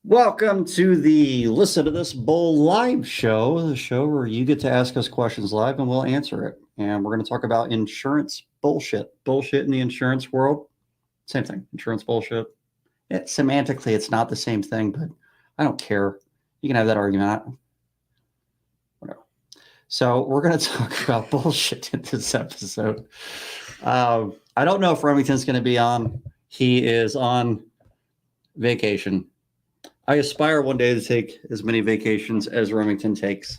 Welcome to the Listen to This Bull live show, the show where you get to ask us questions live and we'll answer it. And we're going to talk about insurance bullshit. Bullshit in the insurance world. Same thing. Insurance bullshit. Semantically, it's not the same thing, but I don't care. You can have that argument. Whatever. So we're going to talk about bullshit in this episode. I don't know if Remington's going to be on. He is on vacation. I aspire one day to take as many vacations as Remington takes.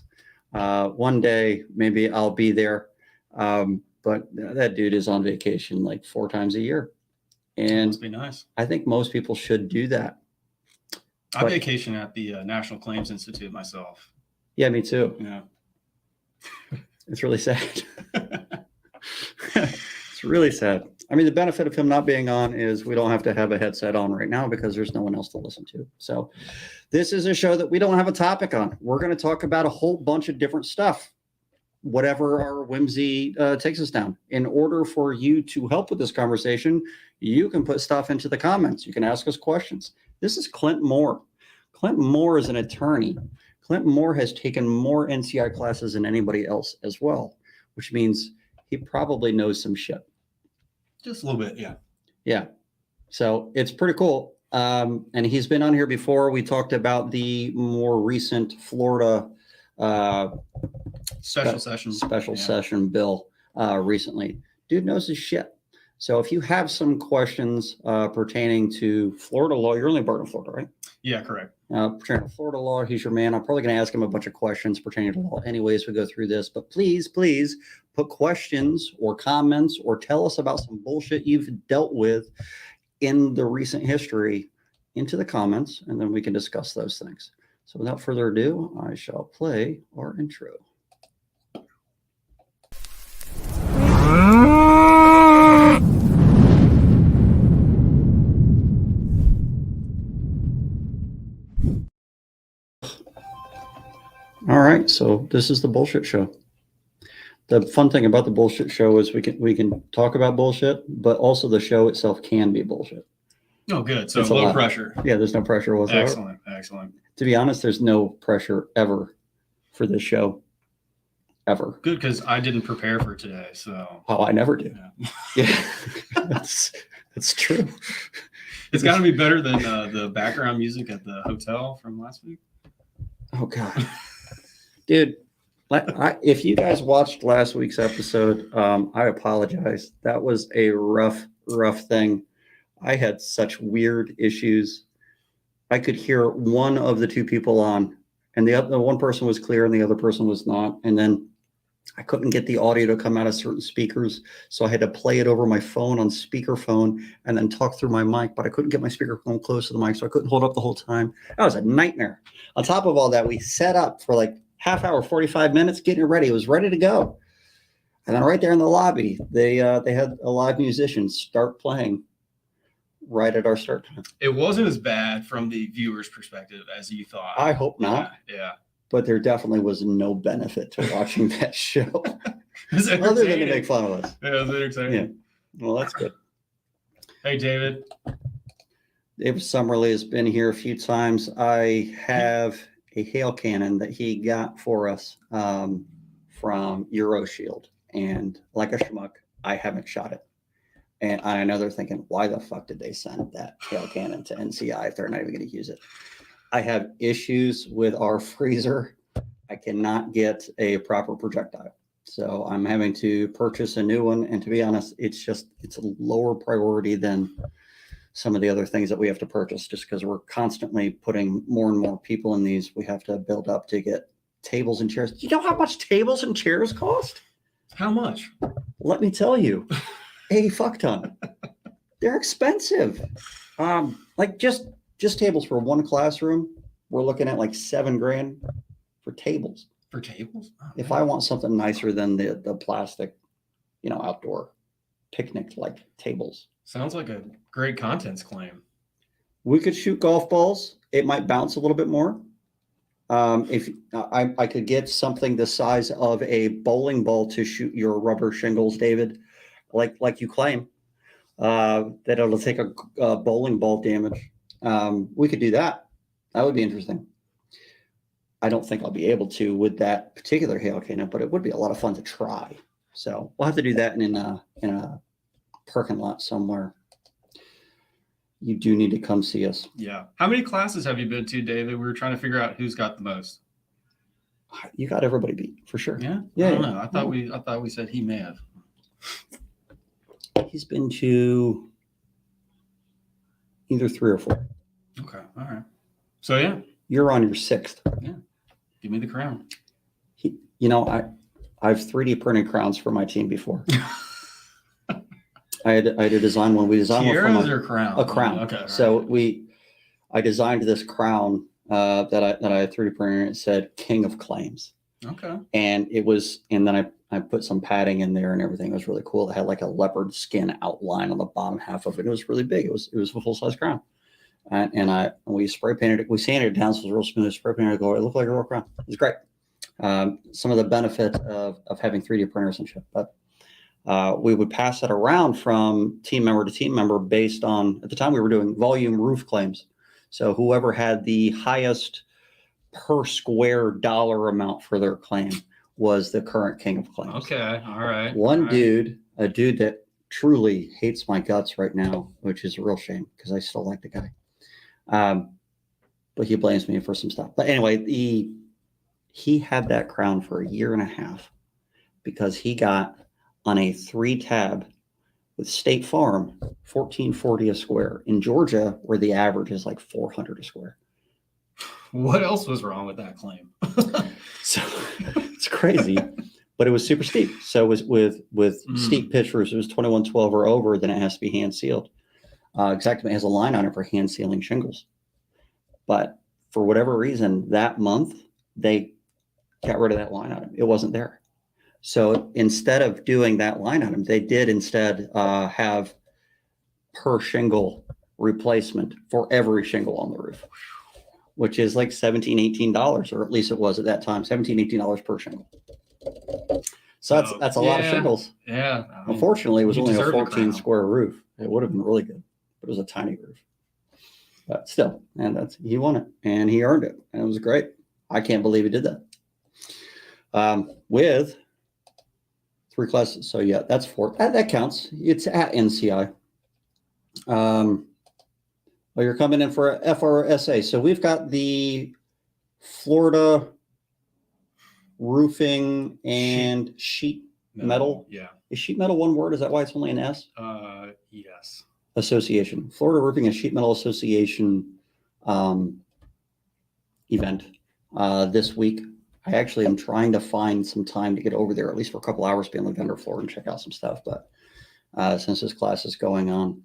One day, maybe I'll be there. But that dude is on vacation like 4 times a year. And must be nice. I think most people should do that. I vacation at the National Claims Institute myself. Yeah, me too. Yeah. It's really sad. It's really sad. I mean, the benefit of him not being on is we don't have to have a headset on right now because there's no one else to listen to. So this is a show that we don't have a topic on. We're going to talk about a whole bunch of different stuff, whatever our whimsy takes us down. In order for you to help with this conversation, you can put stuff into the comments. You can ask us questions. This is Clint Moore. Clint Moore is an attorney. Clint Moore has taken more NCI classes than anybody else as well, which means he probably knows some shit. Just a little bit, yeah. Yeah. So it's pretty cool. And he's been on here before. We talked about the more recent Florida special session bill recently. Dude knows his shit. So if you have some questions pertaining to Florida law, you're only part of Florida, right? Yeah, correct. Pertaining to Florida law, he's your man. I'm probably going to ask him a bunch of questions pertaining to law anyways we go through this. But please put questions or comments or tell us about some bullshit you've dealt with in the recent history into the comments, and then we can discuss those things. So without further ado, I shall play our intro. All right, so this is the bullshit show. The fun thing about the bullshit show is we can talk about bullshit, but also the show itself can be bullshit. Oh, good. So low pressure. Yeah, there's no pressure whatsoever. Excellent. To be honest, there's no pressure ever for this show. Ever. Good, because I didn't prepare for today, so. Oh, I never do. Yeah. that's true. It's got to be better than the background music at the hotel from last week. Oh, God. Dude, if you guys watched last week's episode, I apologize. That was a rough thing. I had such weird issues. I could hear one of the two people on, and the one person was clear and the other person was not. And then I couldn't get the audio to come out of certain speakers, so I had to play it over my phone on speakerphone and then talk through my mic, but I couldn't get my speakerphone close to the mic, so I couldn't hold up the whole time. That was a nightmare. On top of all that, we set up for like half hour, 45 minutes, getting it ready. It was ready to go. And then right there in the lobby, they had a live musician start playing right at our start time. It wasn't as bad from the viewer's perspective as you thought. I hope not. Yeah. But there definitely was no benefit to watching that show. Other than to make fun of us. Yeah, it was entertaining. Yeah. Well, that's good. Hey, David. David Summerly has been here a few times. I have a hail cannon that he got for us from EuroShield. And like a schmuck, I haven't shot it. And I know they're thinking, why the fuck did they send that hail cannon to NCI if they're not even going to use it? I have issues with our freezer. I cannot get a proper projectile. So I'm having to purchase a new one. And to be honest, it's a lower priority than some of the other things that we have to purchase, just because we're constantly putting more and more people in these. We have to build up to get tables and chairs. You know how much tables and chairs cost? How much? Let me tell you, a fuck ton. They're expensive. Like just tables for one classroom, we're looking at like $7,000 for tables. For tables? Oh, if I want something nicer than the plastic, outdoor picnic like tables. Sounds like a great contents claim. We could shoot golf balls. It might bounce a little bit more. If I could get something the size of a bowling ball to shoot your rubber shingles, David, like you claim, that it'll take a bowling ball damage. We could do that. That would be interesting. I don't think I'll be able to with that particular hail canoe, but it would be a lot of fun to try. So we'll have to do that in a parking lot somewhere. You do need to come see us. Yeah. How many classes have you been to, David? We were trying to figure out who's got the most. You got everybody beat for sure. Yeah. Yeah. I don't know. I thought we said he may have. He's been to either 3 or 4. Okay. All right. So yeah, You're on your 6th. yeah. Give me the crown. I've 3D printed crowns for my team before. I had to design one. We designed Tiaras one from or crown? a crown. Okay. So I designed this crown that I had 3D printed. And it said King of Claims. Okay. And then I put some padding in there and everything. It was really cool. It had like a leopard skin outline on the bottom half of it. It was really big. It was a full size crown. And we spray painted it. We sanded it down so it was real smooth. Spray painted it. It looked like a real crown. It was great. Some of the benefit of having 3D printers and shit. But we would pass it around from team member to team member based on, at the time we were doing volume roof claims. So whoever had the highest per square dollar amount for their claim was the current King of Claims. Okay. All right. A dude that truly hates my guts right now, which is a real shame because I still like the guy. But he blames me for some stuff. But anyway, he had that crown for 1.5 years because he got on a 3-tab with State Farm, $14.40 a square. In Georgia, where the average is like $400 a square. What else was wrong with that claim? So it's crazy, but it was super steep. So it was with steep pitch roofs, it was 2112 or over, then it has to be hand sealed. Exactly, it has a line on it for hand sealing shingles. But for whatever reason, that month they got rid of that line item. It wasn't there. So instead of doing that line item, they did instead have per shingle replacement for every shingle on the roof, which is like $17, $18, or at least it was at that time, $17, $18 per shingle. So that's a lot of shingles. Yeah. Unfortunately, it was only a deserve a 14 crown. square roof. It would have been really good, but it was a tiny roof. But still, and he won it and he earned it. And it was great. I can't believe he did that. With 3 classes. So yeah, that's 4. That counts. It's at NCI. Well, you're coming in for a FRSA. So we've got the Florida roofing and sheet metal. Yeah. Is sheet metal one word? Is that why it's only an S? Yes. Association. Florida Roofing and Sheet Metal Association event this week. I actually am trying to find some time to get over there, at least for a couple hours, be on the vendor floor and check out some stuff. But since this class is going on,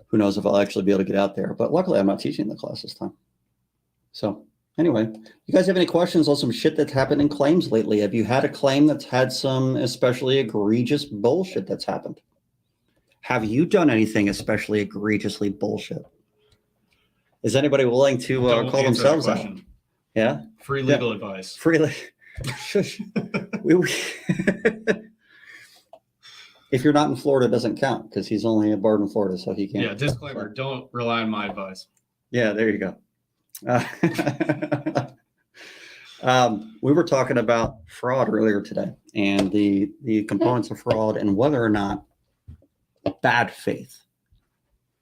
who knows if I'll actually be able to get out there. But luckily, I'm not teaching the class this time. So anyway, you guys have any questions on some shit that's happened in claims lately? Have you had a claim that's had some especially egregious bullshit that's happened? Have you done anything especially egregiously bullshit? Is anybody willing to call themselves out? Yeah. Free legal advice. Freely. Shush. If you're not in Florida, it doesn't count because he's only a Bard in Florida, so he can't. Yeah. Disclaimer: don't rely on my advice. Yeah, there you go. We were talking about fraud earlier today and the components of fraud and whether or not bad faith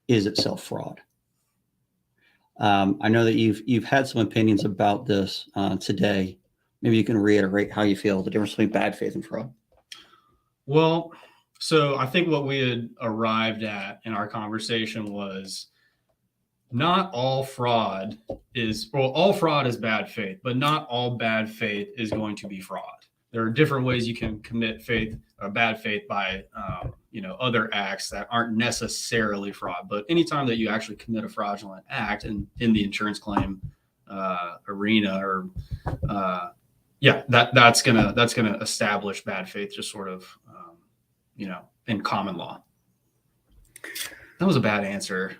is itself fraud. I know that you've had some opinions about this today. Maybe you can reiterate how you feel the difference between bad faith and fraud. Well, so I think what we had arrived at in our conversation was not all fraud is, well, all fraud is bad faith, but not all bad faith is going to be fraud. There are different ways you can commit faith or bad faith by, other acts that aren't necessarily fraud. But anytime that you actually commit a fraudulent act in the insurance claim arena, or that's gonna establish bad faith, just sort of, in common law. That was a bad answer.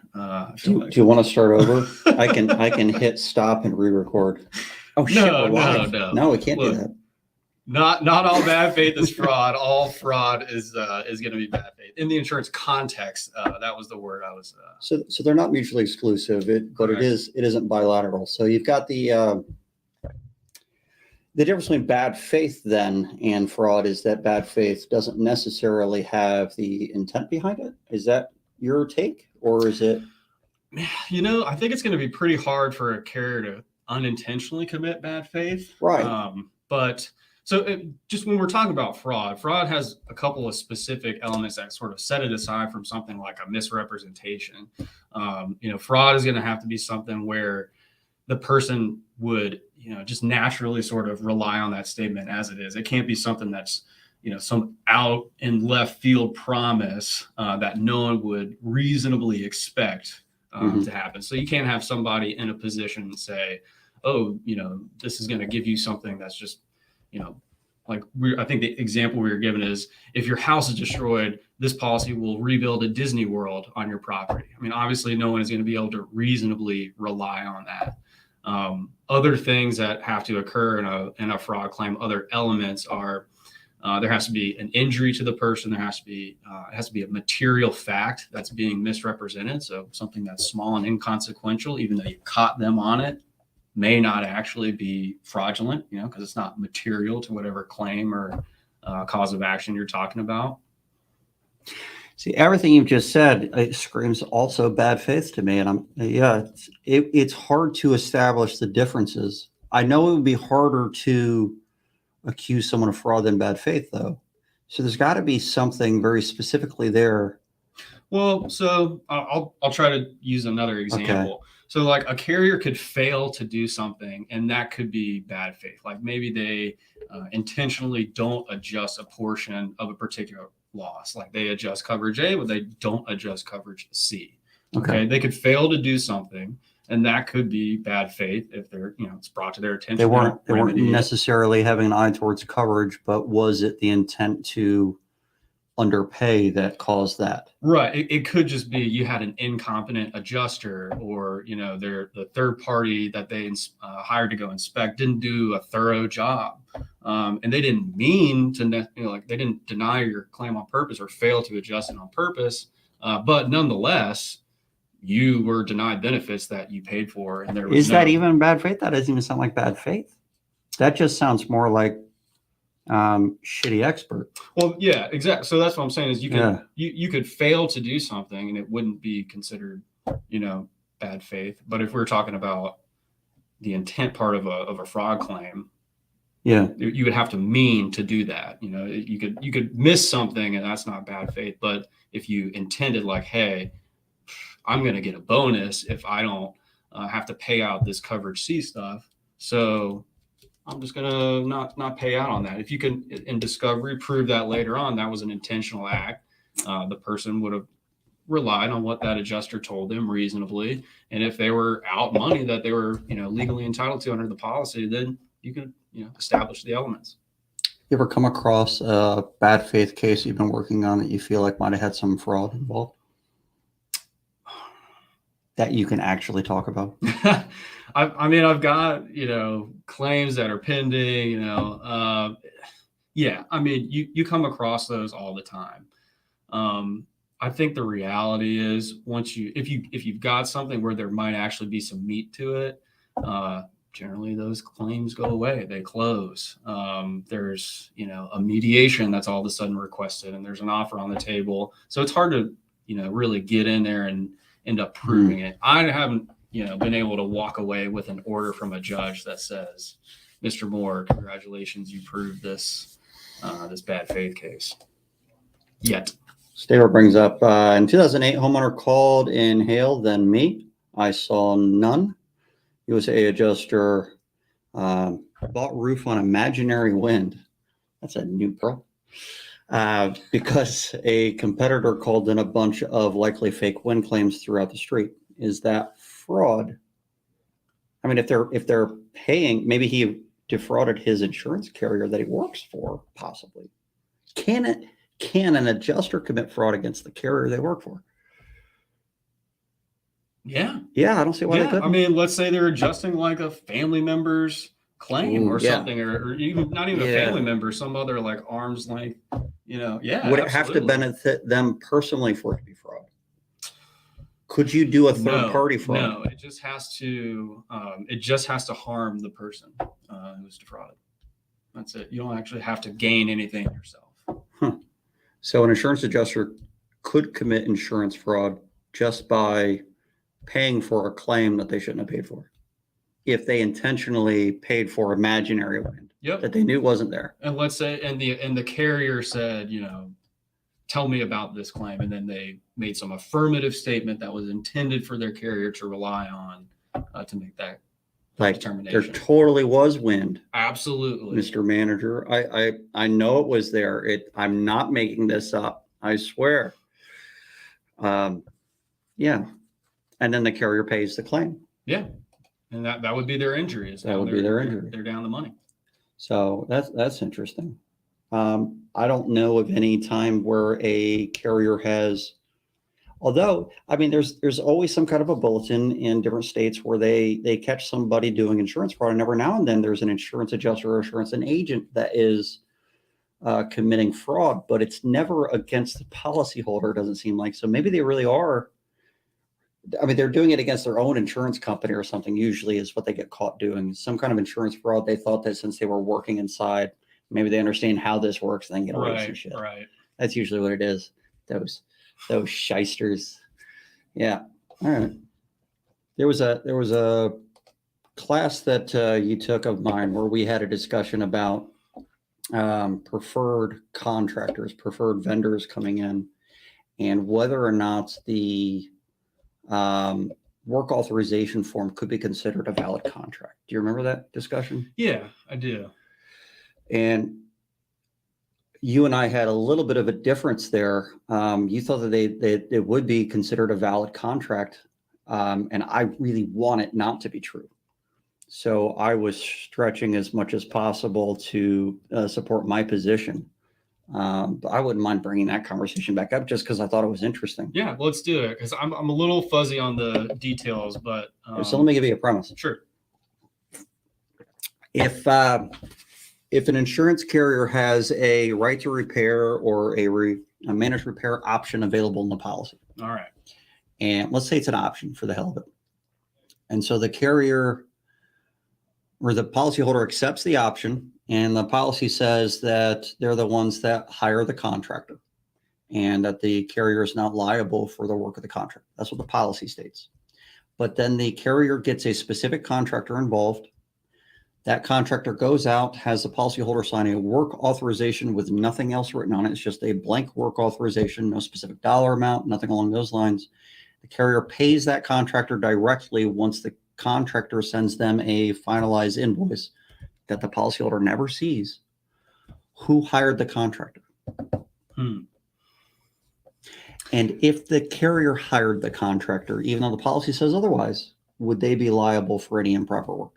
Do you want to start over? I can hit stop and re-record. Oh shit! No, no, we can't do that. Not all bad faith is fraud. All fraud is going to be bad faith in the insurance context. That was the word I was. So they're not mutually exclusive, but Correct. it isn't bilateral. So you've got the difference between bad faith then and fraud is that bad faith doesn't necessarily have the intent behind it. Is that your take, or is it? I think it's going to be pretty hard for a carrier to unintentionally commit bad faith. Right. But so just when we're talking about fraud has a couple of specific elements that sort of set it aside from something like a misrepresentation. Fraud is going to have to be something where the person would, just naturally sort of rely on that statement as it is. It can't be something that's, some out in left field promise that no one would reasonably expect to happen. So you can't have somebody in a position and say, oh, this is going to give you something that's just, I think the example we were given is if your house is destroyed, this policy will rebuild a Disney World on your property. I mean, obviously no one is going to be able to reasonably rely on that. Other things that have to occur in a fraud claim, other elements are there has to be an injury to the person. There has to be a material fact that's being misrepresented. So something that's small and inconsequential, even though you caught them on it, may not actually be fraudulent, because it's not material to whatever claim or cause of action you're talking about. See, everything you've just said, it screams also bad faith to me. And it's hard to establish the differences. I know it would be harder to accuse someone of fraud than bad faith, though. So there's got to be something very specifically there. Well, so I'll try to use another example. Okay. So like a carrier could fail to do something, and that could be bad faith. Like maybe they intentionally don't adjust a portion of a particular loss. Like they adjust coverage A, but they don't adjust coverage C. Okay. They could fail to do something, and that could be bad faith if they're, it's brought to their attention. They weren't necessarily having an eye towards coverage, but was it the intent to underpay that caused that? Right. It could just be you had an incompetent adjuster, or the third party that they hired to go inspect didn't do a thorough job, and they didn't mean to, they didn't deny your claim on purpose or fail to adjust it on purpose, but nonetheless, you were denied benefits that you paid for, and there was that even bad faith? That doesn't even sound like bad faith. That just sounds more like shitty expert. Well, yeah, exactly. So that's what I'm saying is you could fail to do something and it wouldn't be considered, bad faith. But if we're talking about the intent part of a fraud claim, you would have to mean to do that. You could miss something and that's not bad faith. But if you intended like, hey, I'm going to get a bonus if I don't have to pay out this coverage C stuff, so I'm just going to not pay out on that. If you can, in discovery, prove that later on that was an intentional act, the person would have relied on what that adjuster told them reasonably. And if they were out money that they were, legally entitled to under the policy, then you can, establish the elements. You ever come across a bad faith case you've been working on that you feel like might have had some fraud involved that you can actually talk about? I've got, claims that are pending, you come across those all the time. I think the reality is if you've got something where there might actually be some meat to it, generally those claims go away, they close. There's, a mediation that's all of a sudden requested and there's an offer on the table. So it's hard to, really get in there and end up proving it. I haven't, been able to walk away with an order from a judge that says, Mr. Moore, congratulations, you proved this bad faith case yet. Staver brings up, in 2008, homeowner called in hail, then me. I saw none. USA adjuster bought roof on imaginary wind. That's a new pro. Because a competitor called in a bunch of likely fake wind claims throughout the street. Is that fraud? I mean, if they're paying, maybe he defrauded his insurance carrier that he works for, possibly. Can an adjuster commit fraud against the carrier they work for? Yeah. Yeah, I don't see why they couldn't. I mean, let's say they're adjusting like a family member's claim or Ooh, yeah. something, or even not even a Yeah. family member, some other like arm's length, yeah, Would it have to absolutely. benefit them personally for it to be fraud? Could you do a third party fraud? No, it just has to harm the person who's defrauded. That's it. You don't actually have to gain anything yourself. Huh. So an insurance adjuster could commit insurance fraud just by paying for a claim that they shouldn't have paid for, if they intentionally paid for imaginary wind Yep. that they knew wasn't there. And let's say, and the carrier said, tell me about this claim, and then they made some affirmative statement that was intended for their carrier to rely on to make that determination. There totally was wind. Absolutely, Mr. Manager. I know it was there. I'm not making this up. I swear. Yeah. And then the carrier pays the claim. Yeah. And that would be their injury. That would be their injury. They're down the money. So that's interesting. I don't know of any time where a carrier has, although, I mean, there's always some kind of a bulletin in different states where they catch somebody doing insurance fraud, and every now and then there's an insurance adjuster or insurance agent that is committing fraud, but it's never against the policyholder, it doesn't seem like. So maybe they really are. I mean, they're doing it against their own insurance company or something, usually is what they get caught doing. Some kind of insurance fraud. They thought that since they were working inside, maybe they understand how this works and then get away with some shit. Right. That's usually what it is. Those shysters. Yeah. All right. There was a class that you took of mine where we had a discussion about preferred contractors, preferred vendors coming in, and whether or not the work authorization form could be considered a valid contract. Do you remember that discussion? Yeah, I do. And you and I had a little bit of a difference there. You thought that they would be considered a valid contract, and I really want it not to be true. So I was stretching as much as possible to support my position. But I wouldn't mind bringing that conversation back up just because I thought it was interesting. Yeah, let's do it, because I'm a little fuzzy on the details, but so let me give you a premise. Sure. If an insurance carrier has a right to repair or a managed repair option available in the policy, all right, and let's say it's an option for the hell of it, and so the carrier or the policyholder accepts the option, and the policy says that they're the ones that hire the contractor and that the carrier is not liable for the work of the contract. That's what the policy states. But then the carrier gets a specific contractor involved. That contractor goes out, has the policyholder sign a work authorization with nothing else written on it. It's just a blank work authorization, no specific dollar amount, nothing along those lines. The carrier pays that contractor directly once the contractor sends them a finalized invoice that the policyholder never sees. Who hired the contractor? And if the carrier hired the contractor, even though the policy says otherwise, would they be liable for any improper work?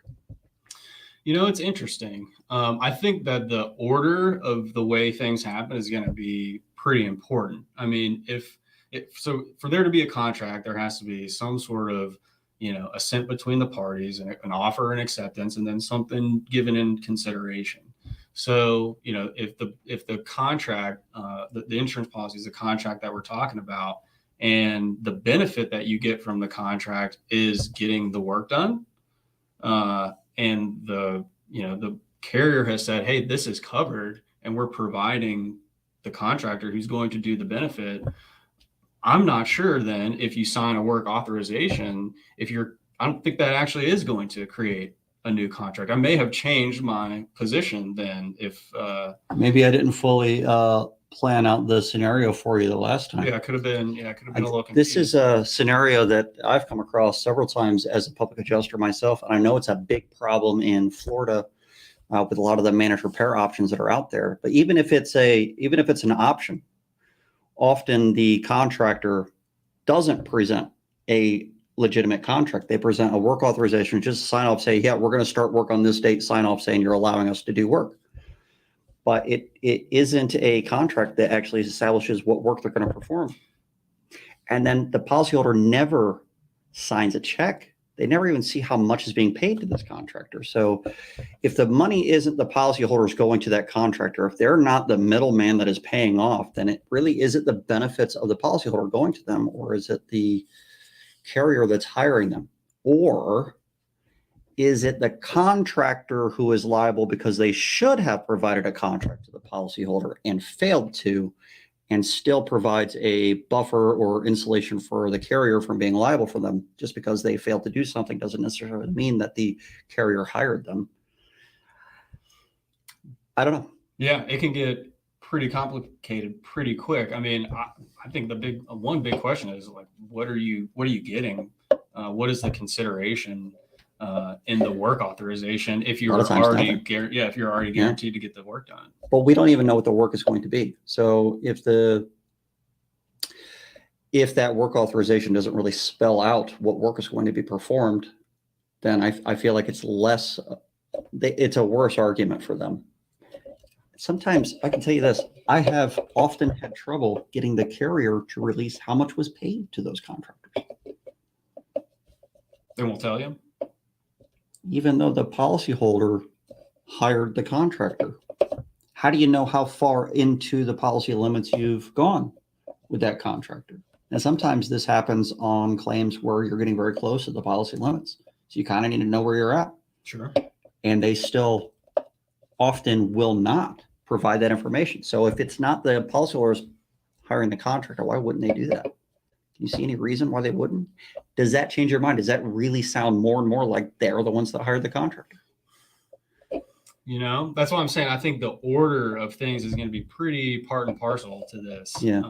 It's interesting. I think that the order of the way things happen is going to be pretty important. I mean, so for there to be a contract, there has to be some sort of assent between the parties, and an offer and acceptance, and then something given in consideration. So, if the contract, the insurance policy is the contract that we're talking about, and the benefit that you get from the contract is getting the work done, and the carrier has said, hey, this is covered, and we're providing the contractor who's going to do the benefit. I'm not sure then if you sign a work authorization, I don't think that actually is going to create a new contract. I may have changed my position then if maybe I didn't fully plan out the scenario for you the last time. Yeah, it could have been a little confused. This is a scenario that I've come across several times as a public adjuster myself, and I know it's a big problem in Florida with a lot of the managed repair options that are out there. But even if it's an option, often the contractor doesn't present a legitimate contract. They present a work authorization, just sign off, say, yeah, we're going to start work on this date, sign off saying you're allowing us to do work. But it isn't a contract that actually establishes what work they're going to perform. And then the policyholder never signs a check They never even see how much is being paid to this contractor. So if the money isn't the policyholders going to that contractor, if they're not the middleman that is paying off, then it really is it the benefits of the policyholder going to them, or is it the carrier that's hiring them? Or is it the contractor who is liable because they should have provided a contract to the policyholder and failed to, and still provides a buffer or insulation for the carrier from being liable for them? Just because they failed to do something doesn't necessarily mean that the carrier hired them. I don't know. Yeah, it can get pretty complicated pretty quick. I mean, I think one big question is like, what are you getting? What is the consideration in the work authorization if you're already guaranteed to get the work done? Well, we don't even know what the work is going to be. So if that work authorization doesn't really spell out what work is going to be performed, then I feel like it's a worse argument for them. Sometimes I can tell you this, I have often had trouble getting the carrier to release how much was paid to those contractors. They won't tell you? Even though the policyholder hired the contractor. How do you know how far into the policy limits you've gone with that contractor? And sometimes this happens on claims where you're getting very close to the policy limits. So you kind of need to know where you're at. Sure. And they still often will not provide that information. So if it's not the policyholders hiring the contractor, why wouldn't they do that? Do you see any reason why they wouldn't? Does that change your mind? Does that really sound more and more like they're the ones that hired the contractor? You know, that's what I'm saying. I think the order of things is going to be pretty part and parcel to this. Yeah.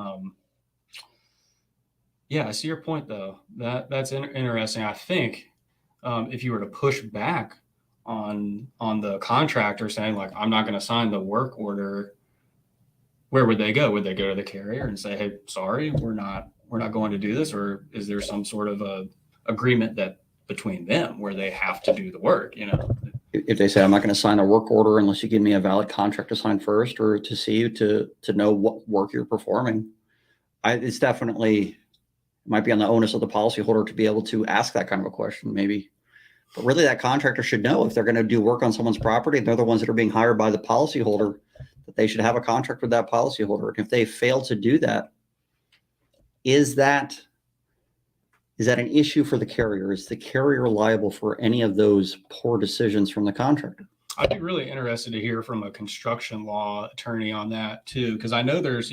Yeah, I see your point though. That's interesting. I think if you were to push back on the contractor saying like, I'm not going to sign the work order, where would they go? Would they go to the carrier and say, hey, sorry, we're not going to do this? Or is there some sort of a agreement that between them where they have to do the work, you know? If they say, I'm not going to sign a work order unless you give me a valid contract to sign first, or to see you to know what work you're performing, it's definitely might be on the onus of the policyholder to be able to ask that kind of a question, maybe. But really, that contractor should know if they're going to do work on someone's property, and they're the ones that are being hired by the policyholder, that they should have a contract with that policyholder. And if they fail to do that, is that an issue for the carrier? Is the carrier liable for any of those poor decisions from the contractor? I'd be really interested to hear from a construction law attorney on that too, because I know there's,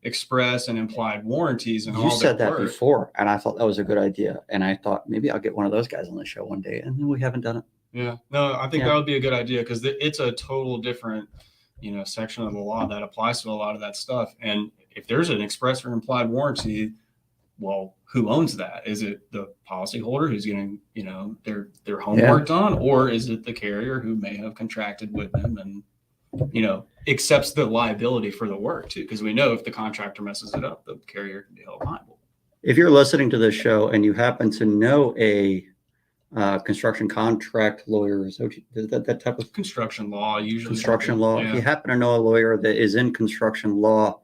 express and implied warranties and all that. You said that before, and I thought that was a good idea. And I thought maybe I'll get one of those guys on the show one day, and then we haven't done it. Yeah, no, I think that would be a good idea, because it's a total different, section of the law that applies to a lot of that stuff. And if there's an express or implied warranty, well, who owns that? Is it the policyholder who's getting, their homework done, or is it the carrier who may have contracted with them and, accepts the liability for the work too? Because we know if the contractor messes it up, the carrier can be held liable. If you're listening to this show and you happen to know a construction contract lawyer, is that type of construction law, usually construction law. Yeah. If you happen to know a lawyer that is in construction law,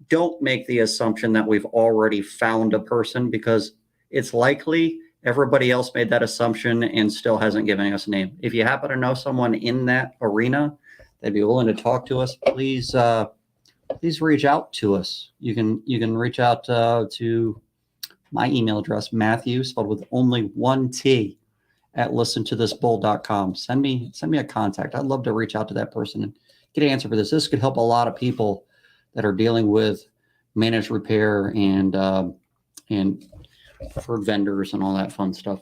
don't make the assumption that we've already found a person, because it's likely everybody else made that assumption and still hasn't given us a name. If you happen to know someone in that arena that'd be willing to talk to us, please reach out to us. You can reach out to my email address, Mathew, spelled with only one T, at listentothisbull.com. Send me a contact. I'd love to reach out to that person and get an answer for this. This could help a lot of people that are dealing with managed repair and for vendors and all that fun stuff.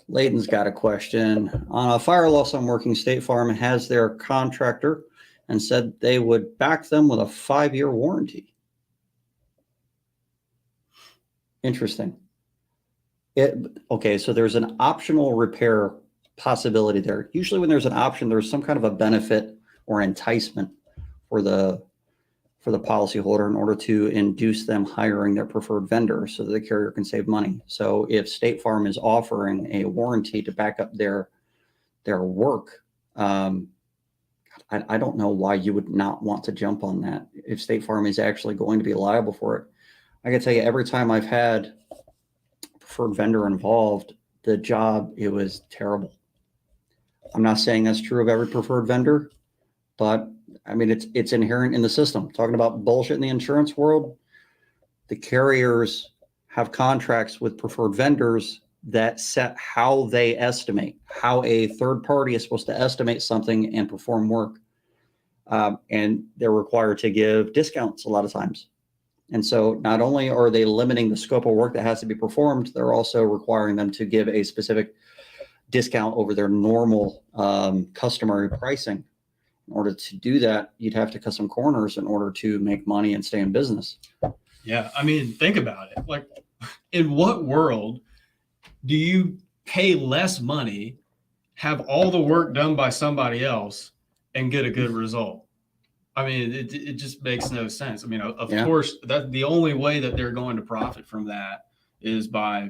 Layden's got a question. On a fire loss I'm working, State Farm has their contractor and said they would back them with a 5-year warranty. Interesting. Okay, so there's an optional repair possibility there. Usually when there's an option, there's some kind of a benefit or enticement for the policyholder in order to induce them hiring their preferred vendor so that the carrier can save money. So if State Farm is offering a warranty to back up their work, I don't know why you would not want to jump on that if State Farm is actually going to be liable for it. I can tell you, every time I've had a preferred vendor involved, the job, it was terrible. I'm not saying that's true of every preferred vendor, but I mean, it's inherent in the system. Talking about bullshit in the insurance world, the carriers have contracts with preferred vendors that set how they estimate, how a third party is supposed to estimate something and perform work. And they're required to give discounts a lot of times. And so not only are they limiting the scope of work that has to be performed, they're also requiring them to give a specific discount over their normal customary pricing. In order to do that, you'd have to cut some corners in order to make money and stay in business. Yeah. I mean, think about it. Like, in what world do you pay less money, have all the work done by somebody else, and get a good result? I mean, it just makes no sense. I mean, of course, that the only way that they're going to profit from that is by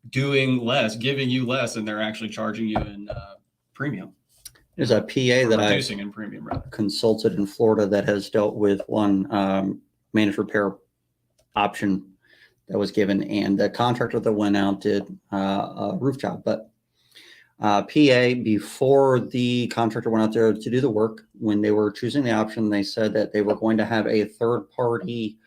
doing less, giving you less, and they're actually charging you in premium. There's a PA that reducing in premium, rather. Consulted in Florida that has dealt with one managed repair option that was given, and the contractor that went out did a roof job, but PA, before the contractor went out there to do the work, when they were choosing the option, they said that they were going to have a third-party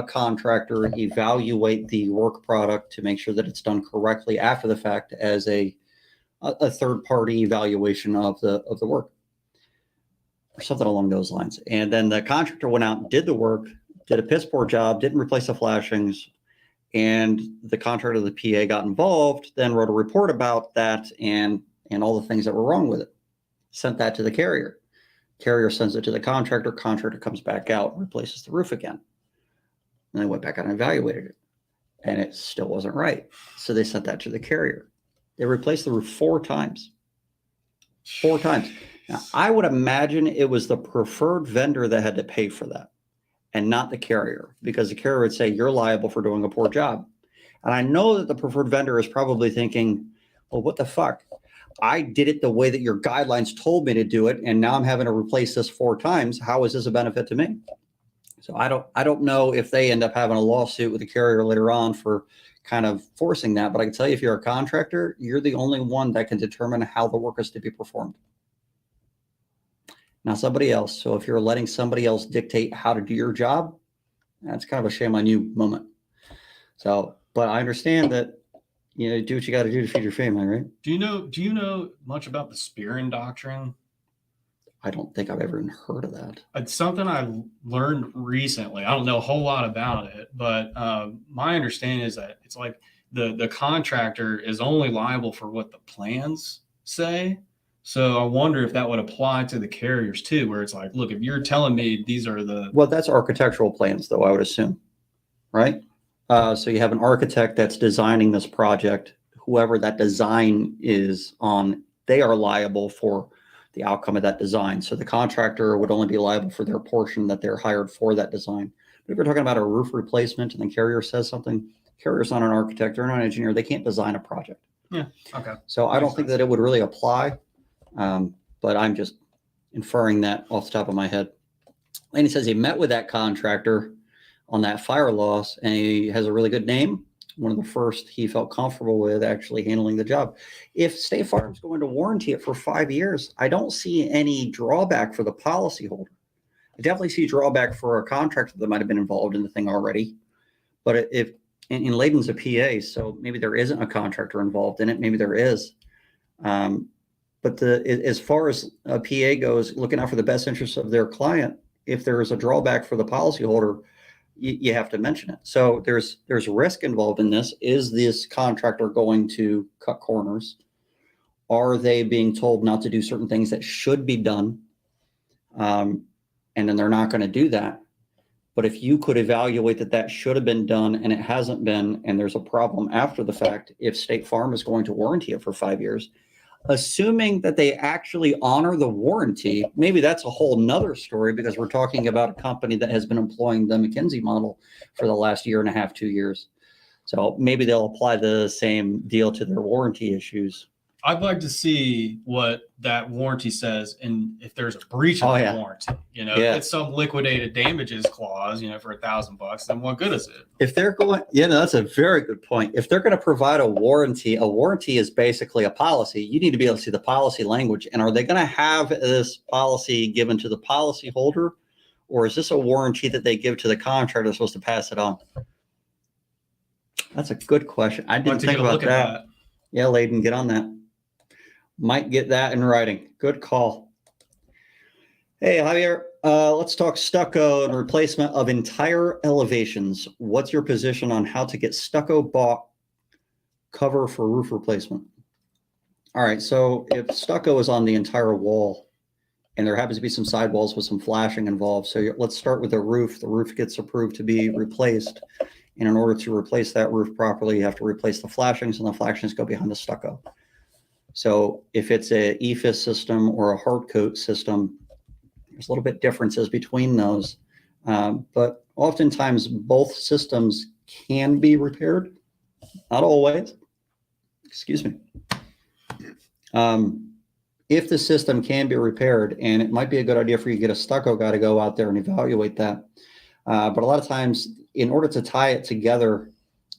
contractor evaluate the work product to make sure that it's done correctly after the fact as a third-party evaluation of the work, or something along those lines. And then the contractor went out and did the work, did a piss poor job, didn't replace the flashings, and the contractor of the PA got involved, then wrote a report about that and all the things that were wrong with it. Sent that to the carrier. Carrier sends it to the contractor. Contractor comes back out and replaces the roof again. And they went back out and evaluated it. And it still wasn't right. So they sent that to the carrier. They replaced the roof 4 times. 4 times. Now, I would imagine it was the preferred vendor that had to pay for that, and not the carrier, because the carrier would say, you're liable for doing a poor job. And I know that the preferred vendor is probably thinking, well, what the fuck? I did it the way that your guidelines told me to do it, and now I'm having to replace this 4 times. How is this a benefit to me? So I don't know if they end up having a lawsuit with the carrier later on for kind of forcing that. But I can tell you, if you're a contractor, you're the only one that can determine how the work is to be performed, not somebody else. So if you're letting somebody else dictate how to do your job, that's kind of a shame on you moment. So, but I understand that, you know, do what you got to do to feed your family, right? Do you know much about the Spearin doctrine? I don't think I've ever even heard of that. It's something I learned recently. I don't know a whole lot about it, but my understanding is that it's like the contractor is only liable for what the plans say. So I wonder if that would apply to the carriers too, where it's like, look, if you're telling me these are the... Well, that's architectural plans, though, I would assume, right? So you have an architect that's designing this project. Whoever that design is on, they are liable for the outcome of that design. So the contractor would only be liable for their portion that they're hired for that design. But if we're talking about a roof replacement and the carrier says something, carrier's not an architect, they're not an engineer, they can't design a project. Yeah, okay. So I don't think that it would really apply. But I'm just inferring that off the top of my head. Laney says he met with that contractor on that fire loss, and he has a really good name. One of the first he felt comfortable with actually handling the job. If State Farm is going to warranty it for 5 years, I don't see any drawback for the policyholder. I definitely see drawback for a contractor that might have been involved in the thing already. But if in Layden's a PA, so maybe there isn't a contractor involved in it. Maybe there is. But as far as a PA goes, looking out for the best interests of their client, if there is a drawback for the policyholder, you have to mention it. So there's risk involved in this. Is this contractor going to cut corners? Are they being told not to do certain things that should be done? And then they're not going to do that. But if you could evaluate that should have been done and it hasn't been, and there's a problem after the fact, if State Farm is going to warranty it for 5 years, assuming that they actually honor the warranty, maybe that's a whole nother story, because we're talking about a company that has been employing the McKinsey model for the last 1.5 years, 2 years. So maybe they'll apply the same deal to their warranty issues. I'd like to see what that warranty says, and if there's a breach of the warranty, if it's some liquidated damages clause, for $1,000, then what good is it? If they're going, that's a very good point. If they're going to provide a warranty is basically a policy. You need to be able to see the policy language. And are they going to have this policy given to the policy holder, or is this a warranty that they give to the contractor that's supposed to pass it on? That's a good question. I didn't think about that. Yeah, Layden, get on that. Might get that in writing. Good call. Hey, Javier, let's talk stucco and replacement of entire elevations. What's your position on how to get stucco bought cover for roof replacement? All right, so if stucco is on the entire wall and there happens to be some sidewalls with some flashing involved, so let's start with the roof. The roof gets approved to be replaced. And in order to replace that roof properly, you have to replace the flashings, and the flashings go behind the stucco. So if it's a EFIS system or a hard coat system, there's a little bit differences between those. But oftentimes both systems can be repaired. Not always. Excuse me. If the system can be repaired, and it might be a good idea for you to get a stucco guy to go out there and evaluate that. But a lot of times, in order to tie it together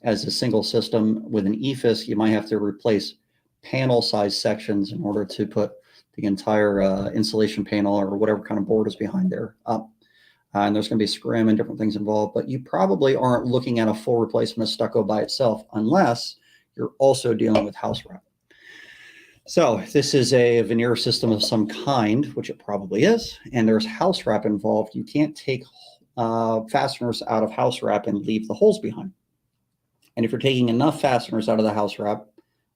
as a single system with an EFIS, you might have to replace panel size sections in order to put the entire insulation panel or whatever kind of board is behind there up. And there's going to be scrim and different things involved, but you probably aren't looking at a full replacement of stucco by itself unless you're also dealing with house wrap. So if this is a veneer system of some kind, which it probably is, and there's house wrap involved, you can't take fasteners out of house wrap and leave the holes behind. And if you're taking enough fasteners out of the house wrap,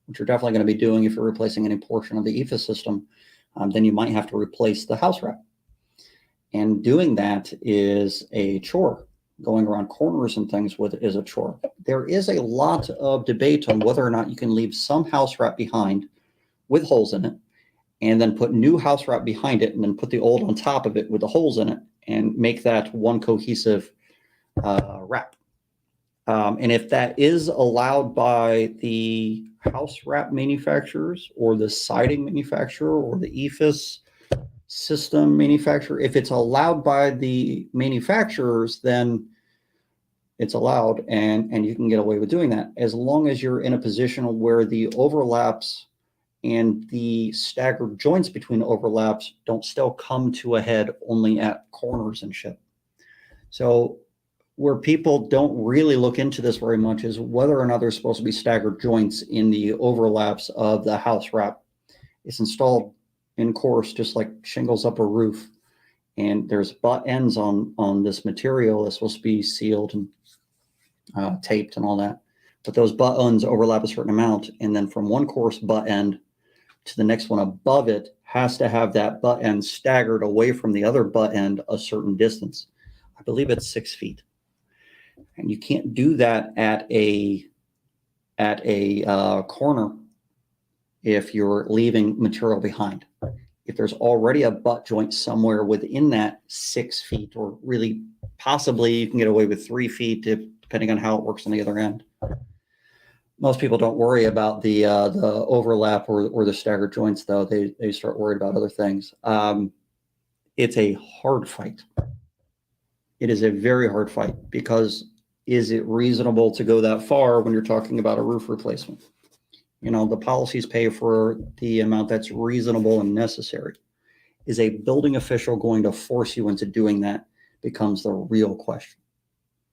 which you're definitely going to be doing if you're replacing any portion of the EFIS system, then you might have to replace the house wrap. And doing that is a chore. Going around corners and things with it is a chore. There is a lot of debate on whether or not you can leave some house wrap behind with holes in it, and then put new house wrap behind it, and then put the old on top of it with the holes in it, and make that one cohesive wrap. And if that is allowed by the house wrap manufacturers or the siding manufacturer or the EFIS system manufacturer, if it's allowed by the manufacturers, then it's allowed, and you can get away with doing that as long as you're in a position where the overlaps and the staggered joints between overlaps don't still come to a head only at corners and shit. So where people don't really look into this very much is whether or not there's supposed to be staggered joints in the overlaps of the house wrap. It's installed in course just like shingles up a roof, and there's butt ends on this material that's supposed to be sealed and taped and all that. But those butt ends overlap a certain amount, and then from one course butt end to the next one above it has to have that butt end staggered away from the other butt end a certain distance. I believe it's 6 feet. And you can't do that at a corner if you're leaving material behind. If there's already a butt joint somewhere within that 6 feet, or really possibly you can get away with 3 feet depending on how it works on the other end. Most people don't worry about the overlap or the staggered joints, though. They start worried about other things. It's a hard fight. It is a very hard fight, because is it reasonable to go that far when you're talking about a roof replacement? The policies pay for the amount that's reasonable and necessary. Is a building official going to force you into doing that becomes the real question.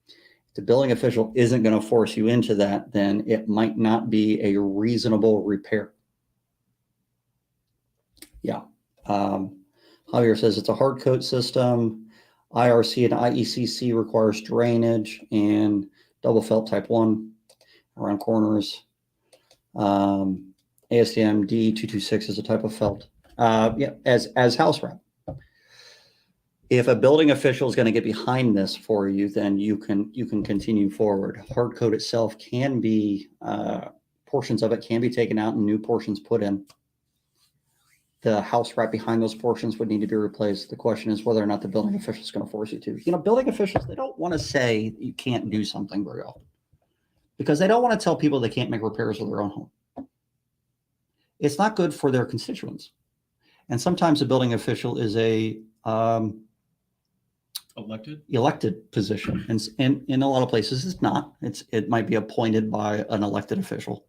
If the building official isn't going to force you into that, then it might not be a reasonable repair. Yeah. Javier says it's a hard coat system. IRC and IECC requires drainage and double felt type 1 around corners. ASTM D226 is a type of felt. As house wrap. If a building official is going to get behind this for you, then you can continue forward. Hard coat itself can be portions of it can be taken out and new portions put in. The house wrap behind those portions would need to be replaced. The question is whether or not the building official is going to force you to. Building officials, they don't want to say you can't do something very often, because they don't want to tell people they can't make repairs of their own home. it's not good for their constituents. And sometimes a building official is a elected position, and in a lot of places it's not. It might be appointed by an elected official.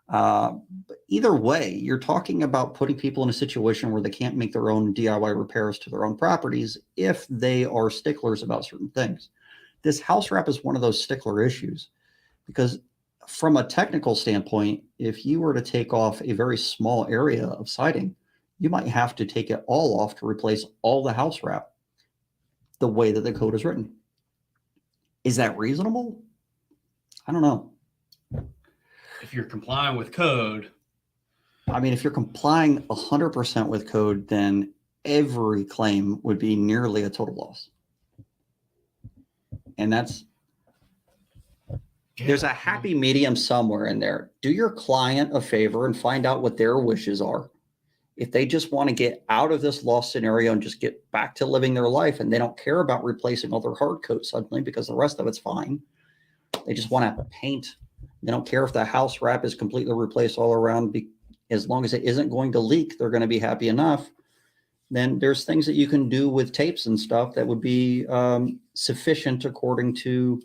But either way, you're talking about putting people in a situation where they can't make their own DIY repairs to their own properties if they are sticklers about certain things. This house wrap is one of those stickler issues, because from a technical standpoint, if you were to take off a very small area of siding, you might have to take it all off to replace all the house wrap the way that the code is written. Is that reasonable? I don't know. If you're complying with code. I mean, if you're complying 100% with code, then every claim would be nearly a total loss. And there's a happy medium somewhere in there. Do your client a favor and find out what their wishes are. If they just want to get out of this loss scenario and just get back to living their life, and they don't care about replacing all their hard coat suddenly because the rest of it's fine. They just want to paint. They don't care if the house wrap is completely replaced all around. As long as it isn't going to leak, they're going to be happy enough. Then there's things that you can do with tapes and stuff that would be sufficient according to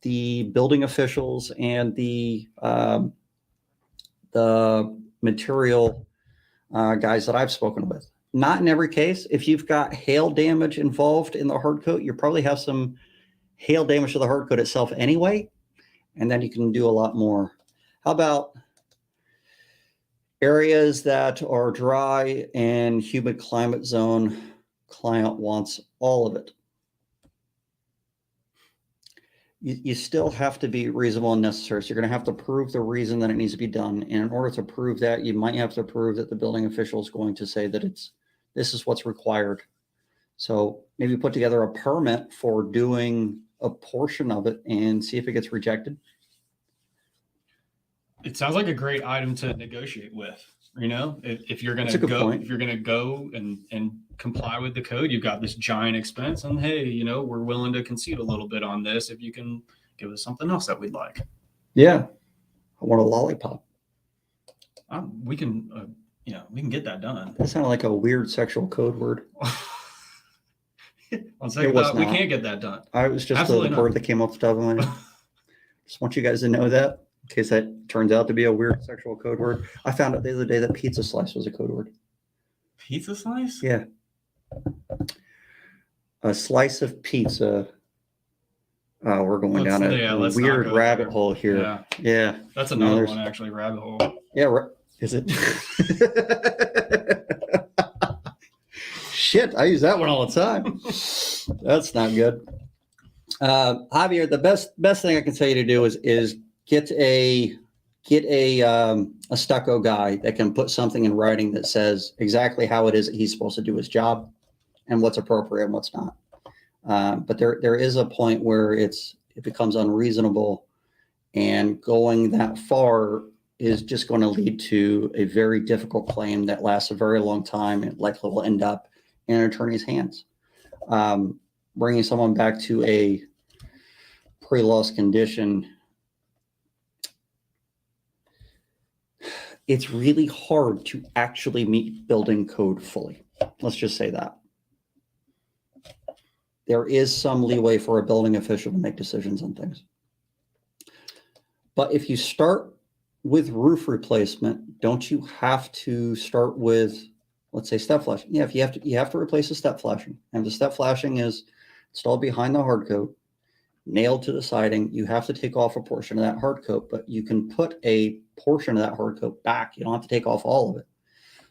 the building officials and the material guys that I've spoken with. Not in every case. If you've got hail damage involved in the hard coat, you probably have some hail damage to the hard coat itself anyway, and then you can do a lot more. How about areas that are dry and humid climate zone? Client wants all of it. You still have to be reasonable and necessary. So you're going to have to prove the reason that it needs to be done. And in order to prove that, you might have to prove that the building official is going to say that this is what's required. So maybe put together a permit for doing a portion of it and see if it gets rejected. It sounds like a great item to negotiate with. You know, if you're going to go and comply with the code, you've got this giant expense, and hey, you know, we're willing to concede a little bit on this if you can give us something else that we'd like. Yeah, I want a lollipop. We can get that done. That sounded like a weird sexual code word. On second thought, we can't get that done. I was just the word that came off the top of my head. Just want you guys to know that, in case that turns out to be a weird sexual code word. I found out the other day that pizza slice was a code word. Pizza slice? Yeah. A slice of pizza. We're going down a weird rabbit hole here. Yeah. That's another one, actually, rabbit hole. Yeah. Is it? Shit, I use that one all the time. That's not good. Javier, the best thing I can tell you to do is get a stucco guy that can put something in writing that says exactly how it is that he's supposed to do his job and what's appropriate and what's not. But there is a point where it becomes unreasonable, and going that far is just going to lead to a very difficult claim that lasts a very long time and likely will end up in an attorney's hands. Bringing someone back to a pre-loss condition, it's really hard to actually meet building code fully. Let's just say that. There is some leeway for a building official to make decisions on things. But if you start with roof replacement, don't you have to start with, let's say, step flashing? Yeah, if you have to replace the step flashing, and the step flashing is installed behind the hard coat, nailed to the siding, you have to take off a portion of that hard coat, but you can put a portion of that hard coat back. You don't have to take off all of it.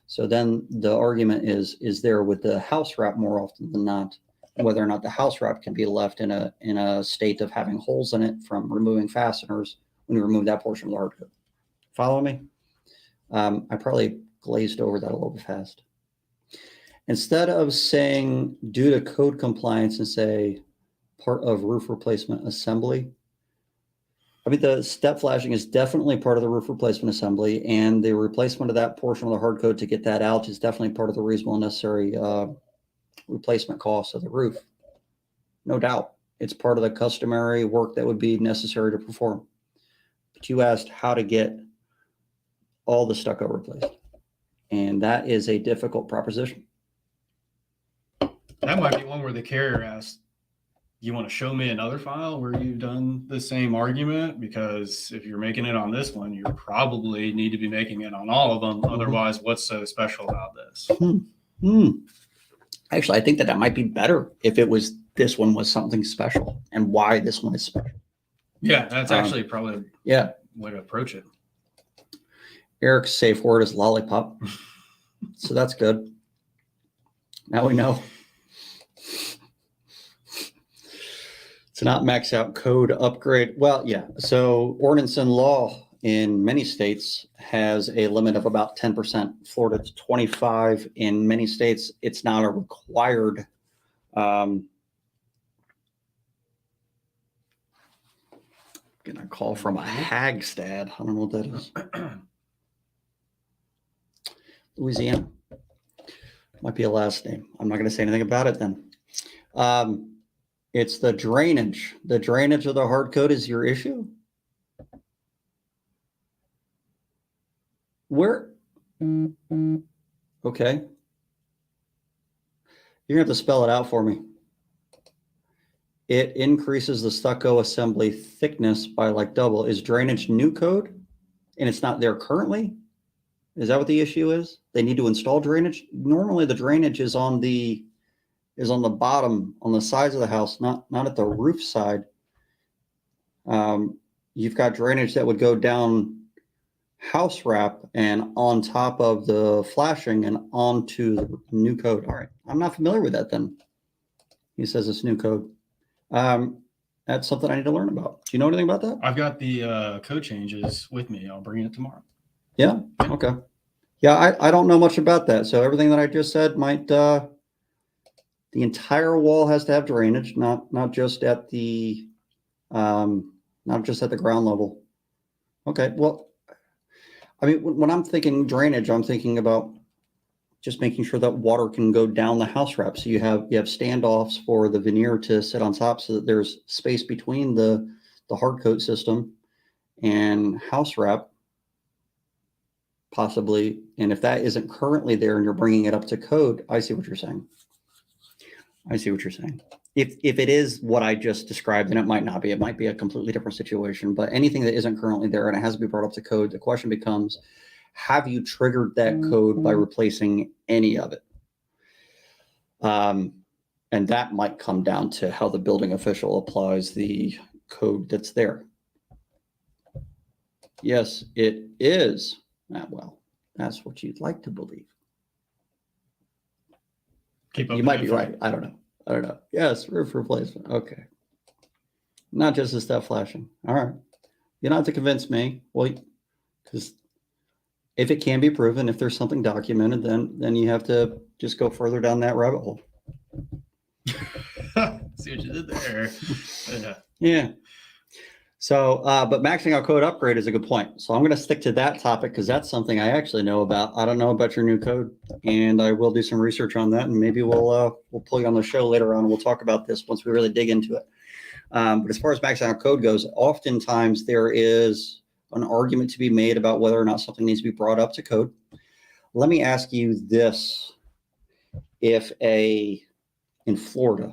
So then the argument is there with the house wrap more often than not, whether or not the house wrap can be left in a state of having holes in it from removing fasteners when you remove that portion of the hard coat. Follow me? I probably glazed over that a little bit fast. Instead of saying due to code compliance and say part of roof replacement assembly, I mean, the step flashing is definitely part of the roof replacement assembly, and the replacement of that portion of the hard coat to get that out is definitely part of the reasonable and necessary replacement cost of the roof. No doubt. It's part of the customary work that would be necessary to perform. But you asked how to get all the stucco replaced. And that is a difficult proposition. That might be one where the carrier asks, you want to show me another file where you've done the same argument? Because if you're making it on this one, you probably need to be making it on all of them. Otherwise, what's so special about this? Actually, I think that might be better if it was this one was something special and why this one is special. Yeah, that's actually probably a way to approach it. Eric's safe word is lollipop. So that's good. Now we know. To not max out code upgrade. Well, yeah. So ordinance and law in many states has a limit of about 10%. Florida, it's 25. In many states, it's not a required. Getting a call from a Hagstad. I don't know what that is. Louisiana. Might be a last name. I'm not going to say anything about it then. It's the drainage. The drainage of the hard code is your issue. Where? Okay. You're going to have to spell it out for me. It increases the stucco assembly thickness by like double. Is drainage new code? And it's not there currently? Is that what the issue is? They need to install drainage? Normally the drainage is on the bottom, on the sides of the house, not at the roof side. You've got drainage that would go down house wrap and on top of the flashing and onto the new code. All right. I'm not familiar with that then. He says it's new code. That's something I need to learn about. Do you know anything about that? I've got the code changes with me. I'll bring it tomorrow. Yeah. Okay. Yeah. I don't know much about that. So everything that I just said might, the entire wall has to have drainage, not just at the ground level. Okay. Well, I mean, when I'm thinking drainage, I'm thinking about just making sure that water can go down the house wrap. So you have standoffs for the veneer to sit on top so that there's space between the hard coat system and house wrap, possibly. And if that isn't currently there and you're bringing it up to code, I see what you're saying. If it is what I just described, then it might not be. It might be a completely different situation. But anything that isn't currently there and it has to be brought up to code, the question becomes, have you triggered that code by replacing any of it? And that might come down to how the building official applies the code that's there. Yes, it is. Well, that's what you'd like to believe. You might be right. I don't know. Yes, roof replacement. Okay. Not just the stuff flashing. All right. You don't have to convince me. Well, because if it can be proven, if there's something documented, then you have to just go further down that rabbit hole. See what you did there. Yeah. So, but maxing out code upgrade is a good point. So I'm going to stick to that topic because that's something I actually know about. I don't know about your new code, and I will do some research on that, and maybe we'll pull you on the show later on. We'll talk about this once we really dig into it. But as far as maxing out code goes, oftentimes there is an argument to be made about whether or not something needs to be brought up to code. Let me ask you this. If in Florida,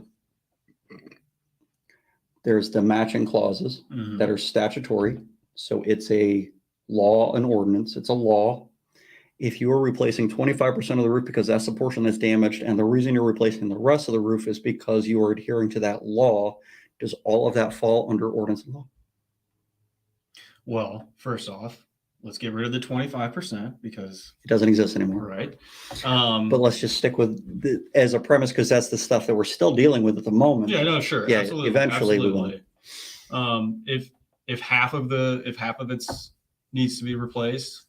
there's the matching clauses that are statutory. So it's a law, an ordinance. It's a law. If you are replacing 25% of the roof because that's the portion that's damaged, and the reason you're replacing the rest of the roof is because you are adhering to that law, does all of that fall under ordinance and law? Well, first off, let's get rid of the 25% because it doesn't exist anymore. Right. But let's just stick with as a premise because that's the stuff that we're still dealing with at the moment. Yeah, no, sure. Yeah, absolutely. eventually absolutely. We will. If half of it needs to be replaced,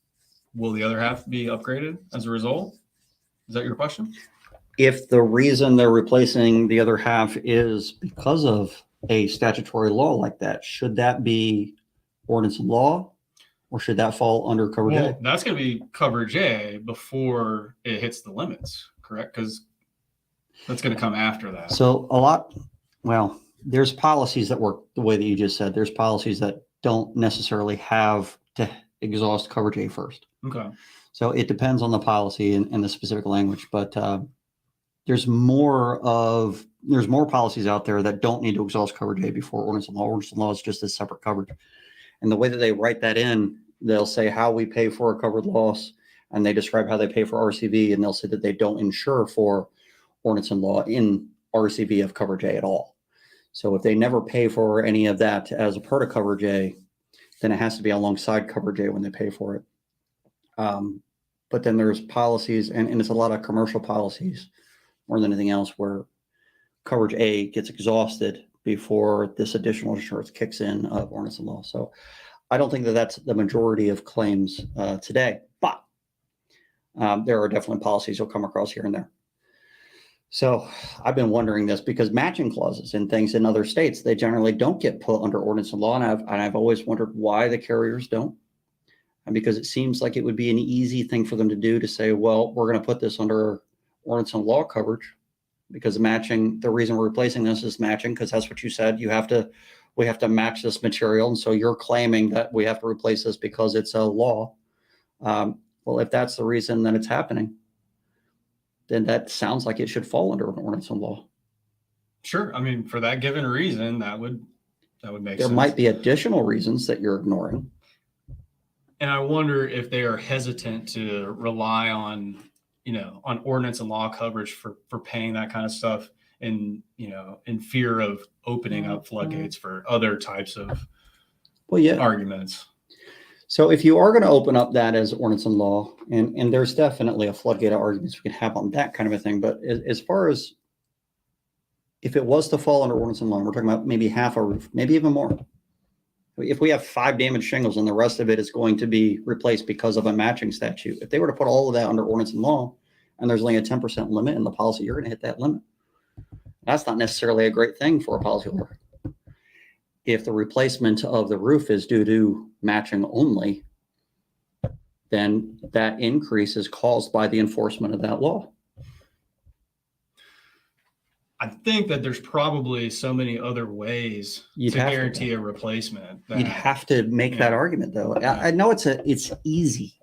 will the other half be upgraded as a result? Is that your question? If the reason they're replacing the other half is because of a statutory law like that, should that be ordinance and law? Or should that fall under coverage A? That's going to be coverage A before it hits the limits, correct? Because that's going to come after that. So there's policies that work the way that you just said. There's policies that don't necessarily have to exhaust coverage A first. Okay. So it depends on the policy and the specific language, but there's more policies out there that don't need to exhaust coverage A before ordinance and law. Ordinance and law is just a separate coverage. And the way that they write that in, they'll say how we pay for a covered loss, and they describe how they pay for RCV, and they'll say that they don't insure for ordinance and law in RCV of coverage A at all. So if they never pay for any of that as a part of coverage A, then it has to be alongside coverage A when they pay for it. But then there's policies, and it's a lot of commercial policies more than anything else, where coverage A gets exhausted before this additional insurance kicks in of ordinance and law. So I don't think that that's the majority of claims today, but there are definitely policies you'll come across here and there. So I've been wondering this because matching clauses and things in other states, they generally don't get put under ordinance and law. And I've always wondered why the carriers don't. And because it seems like it would be an easy thing for them to do to say, well, we're going to put this under ordinance and law coverage because matching, the reason we're replacing this is matching, because that's what you said. We have to match this material. And so you're claiming that we have to replace this because it's a law. Well, if that's the reason that it's happening, then that sounds like it should fall under an ordinance and law. Sure. I mean, for that given reason, that would make sense. There might be additional reasons that you're ignoring. And I wonder if they are hesitant to rely on, on ordinance and law coverage for paying that kind of stuff in fear of opening up floodgates for other types of arguments. So if you are going to open up that as ordinance and law, and there's definitely a floodgate of arguments we can have on that kind of a thing, but as far as if it was to fall under ordinance and law, we're talking about maybe half a roof, maybe even more. If we have 5 damaged shingles and the rest of it is going to be replaced because of a matching statute, if they were to put all of that under ordinance and law, and there's only a 10% limit in the policy, you're going to hit that limit. That's not necessarily a great thing for a policyholder. If the replacement of the roof is due to matching only, then that increase is caused by the enforcement of that law. I think that there's probably so many other ways to guarantee a replacement. You'd have to make that argument, though. I know it's easy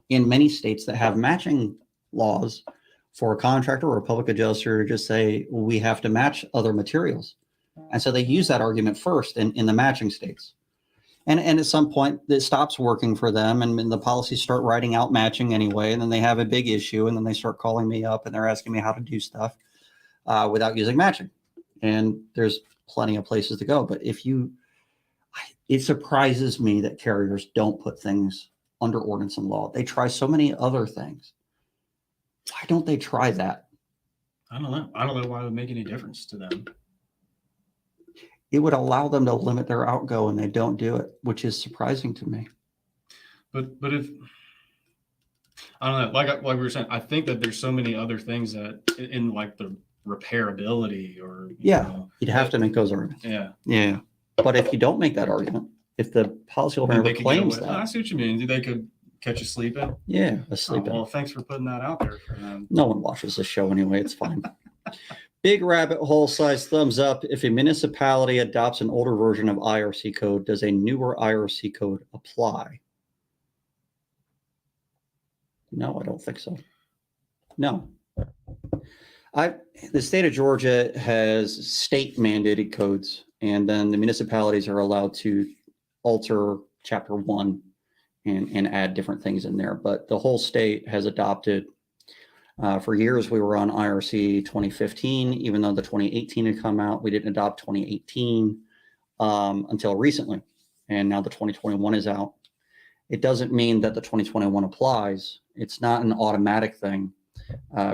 in many states that have matching laws for a contractor or a public adjuster to just say, we have to match other materials. And so they use that argument first in the matching states. And at some point, it stops working for them, and the policies start writing out matching anyway, and then they have a big issue, and then they start calling me up, and they're asking me how to do stuff without using matching. And there's plenty of places to go. But it surprises me that carriers don't put things under ordinance and law. They try so many other things. Why don't they try that? I don't know. I don't know why it would make any difference to them. It would allow them to limit their outgo, and they don't do it, which is surprising to me. But if I don't know, like we were saying, I think that there's so many other things that in like the repairability or you'd have to make those arguments. Yeah. But if you don't make that argument, if the policyholder never claims that, I see what you mean. They could catch you sleeping. Yeah, asleep. Well, thanks for putting that out there for them. No one watches this show anyway. It's fine. Big rabbit hole size thumbs up. If a municipality adopts an older version of IRC code, does a newer IRC code apply? No, I don't think so. No. The state of Georgia has state mandated codes, and then the municipalities are allowed to alter Chapter 1 and add different things in there. But the whole state has adopted. For years, we were on IRC 2015, even though the 2018 had come out. We didn't adopt 2018 until recently, and now the 2021 is out. It doesn't mean that the 2021 applies. It's not an automatic thing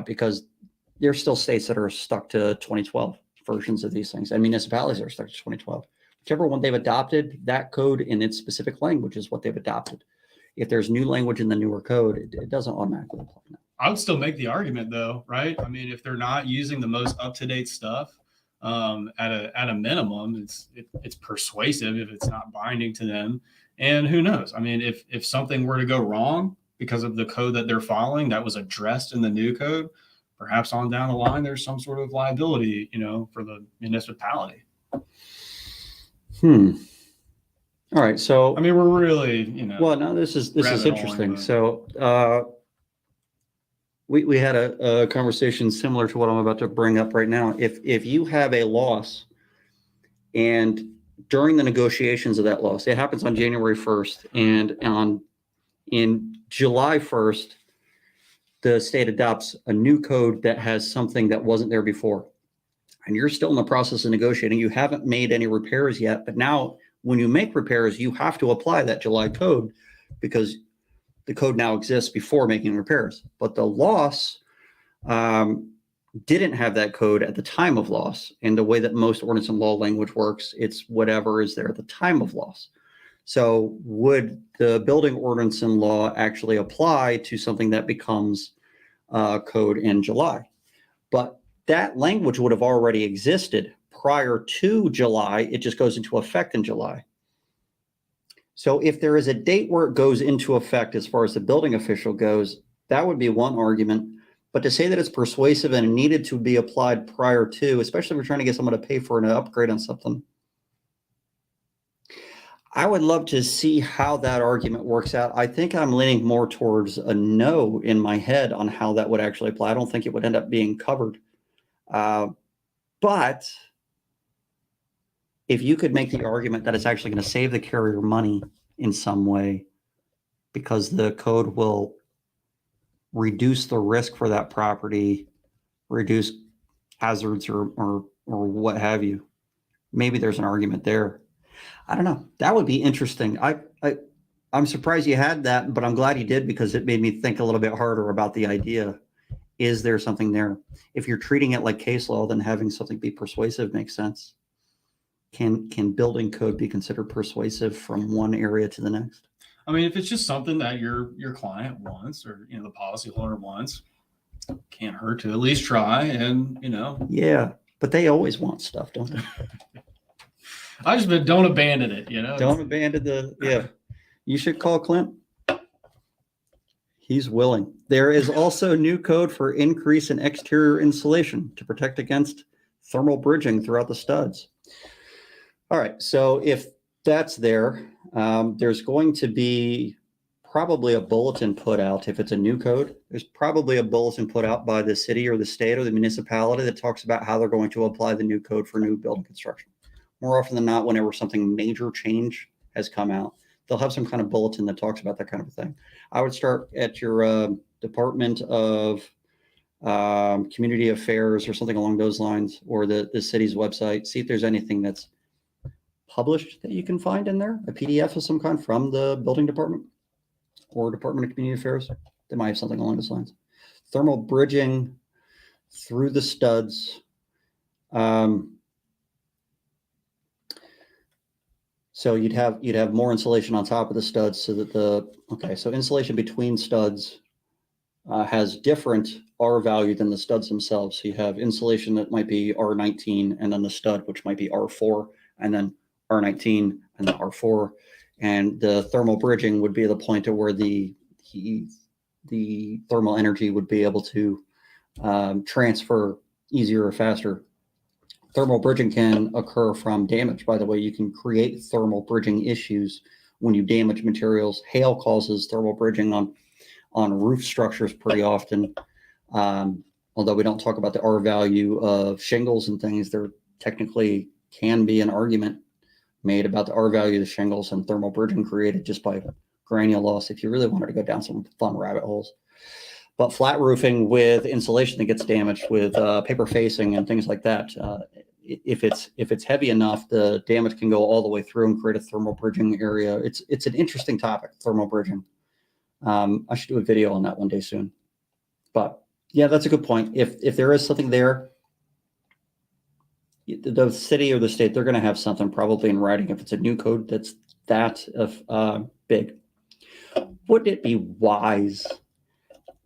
because there's still states that are stuck to 2012 versions of these things, and municipalities are stuck to 2012. Whichever one they've adopted, that code in its specific language is what they've adopted. If there's new language in the newer code, it doesn't automatically apply now. I would still make the argument, though, right? I mean, if they're not using the most up-to-date stuff, at a minimum, it's persuasive if it's not binding to them. And who knows? I mean, if something were to go wrong because of the code that they're following that was addressed in the new code, perhaps on down the line there's some sort of liability, for the municipality. All right, so I mean, we're really, Well, no, this is interesting. So we had a conversation similar to what I'm about to bring up right now. If you have a loss and during the negotiations of that loss, it happens on January 1st, and in July 1st, the state adopts a new code that has something that wasn't there before. And you're still in the process of negotiating. You haven't made any repairs yet, but now when you make repairs, you have to apply that July code because the code now exists before making repairs. But the loss didn't have that code at the time of loss. And the way that most ordinance and law language works, it's whatever is there at the time of loss. So would the building ordinance and law actually apply to something that becomes code in July? But that language would have already existed prior to July. It just goes into effect in July. So if there is a date where it goes into effect as far as the building official goes, that would be one argument. But to say that it's persuasive and needed to be applied prior to, especially if we're trying to get someone to pay for an upgrade on something, I would love to see how that argument works out. I think I'm leaning more towards a no in my head on how that would actually apply. I don't think it would end up being covered. But if you could make the argument that it's actually going to save the carrier money in some way because the code will reduce the risk for that property, reduce hazards or what have you, maybe there's an argument there. I don't know. That would be interesting. I'm surprised you had that, but I'm glad you did because it made me think a little bit harder about the idea. Is there something there? If you're treating it like case law, then having something be persuasive makes sense. Can building code be considered persuasive from one area to the next? I mean, if it's just something that your client wants or the policyholder wants, can't hurt to at least try and Yeah, but they always want stuff, don't they? I just been don't abandon it, Don't abandon You should call Clint. He's willing. There is also new code for increase in exterior insulation to protect against thermal bridging throughout the studs. All right, so if that's there, there's going to be probably a bulletin put out. If it's a new code, there's probably a bulletin put out by the city or the state or the municipality that talks about how they're going to apply the new code for new building construction. More often than not, whenever something major change has come out, they'll have some kind of bulletin that talks about that kind of a thing. I would start at your Department of Community Affairs or something along those lines, or the city's website. See if there's anything that's published that you can find in there, a PDF of some kind from the building department or Department of Community Affairs. They might have something along those lines. Thermal bridging through the studs. So you'd have more insulation on top of the studs so that so insulation between studs has different R value than the studs themselves. So you have insulation that might be R19 and then the stud, which might be R4, and then R19 and then R4. And the thermal bridging would be the point at where the thermal energy would be able to transfer easier or faster. Thermal bridging can occur from damage. By the way, you can create thermal bridging issues when you damage materials. Hail causes thermal bridging on roof structures pretty often. Although we don't talk about the R value of shingles and things, there technically can be an argument made about the R value of the shingles and thermal bridging created just by granule loss if you really wanted to go down some fun rabbit holes. But flat roofing with insulation that gets damaged with paper facing and things like that, if it's heavy enough, the damage can go all the way through and create a thermal bridging area. It's an interesting topic, thermal bridging. I should do a video on that one day soon. But yeah, that's a good point. If there is something there, the city or the state, they're going to have something probably in writing. If it's a new code that's that big, would it be wise?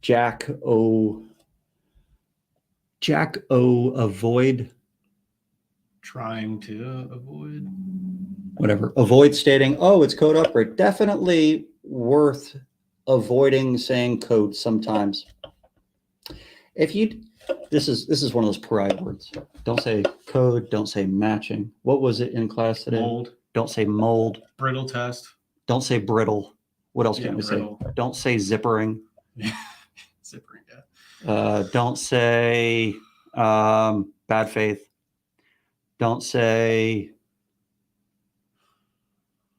Jack O. Avoid. Trying to avoid. Whatever. Avoid stating, oh, it's code upgrade. Definitely worth avoiding saying code sometimes. This is one of those pariah words. Don't say code. Don't say matching. What was it in class today? Mold. Don't say mold. Brittle test. Don't say brittle. What else can we say? Don't say zippering. Zippering, yeah. Don't say bad faith. Don't say,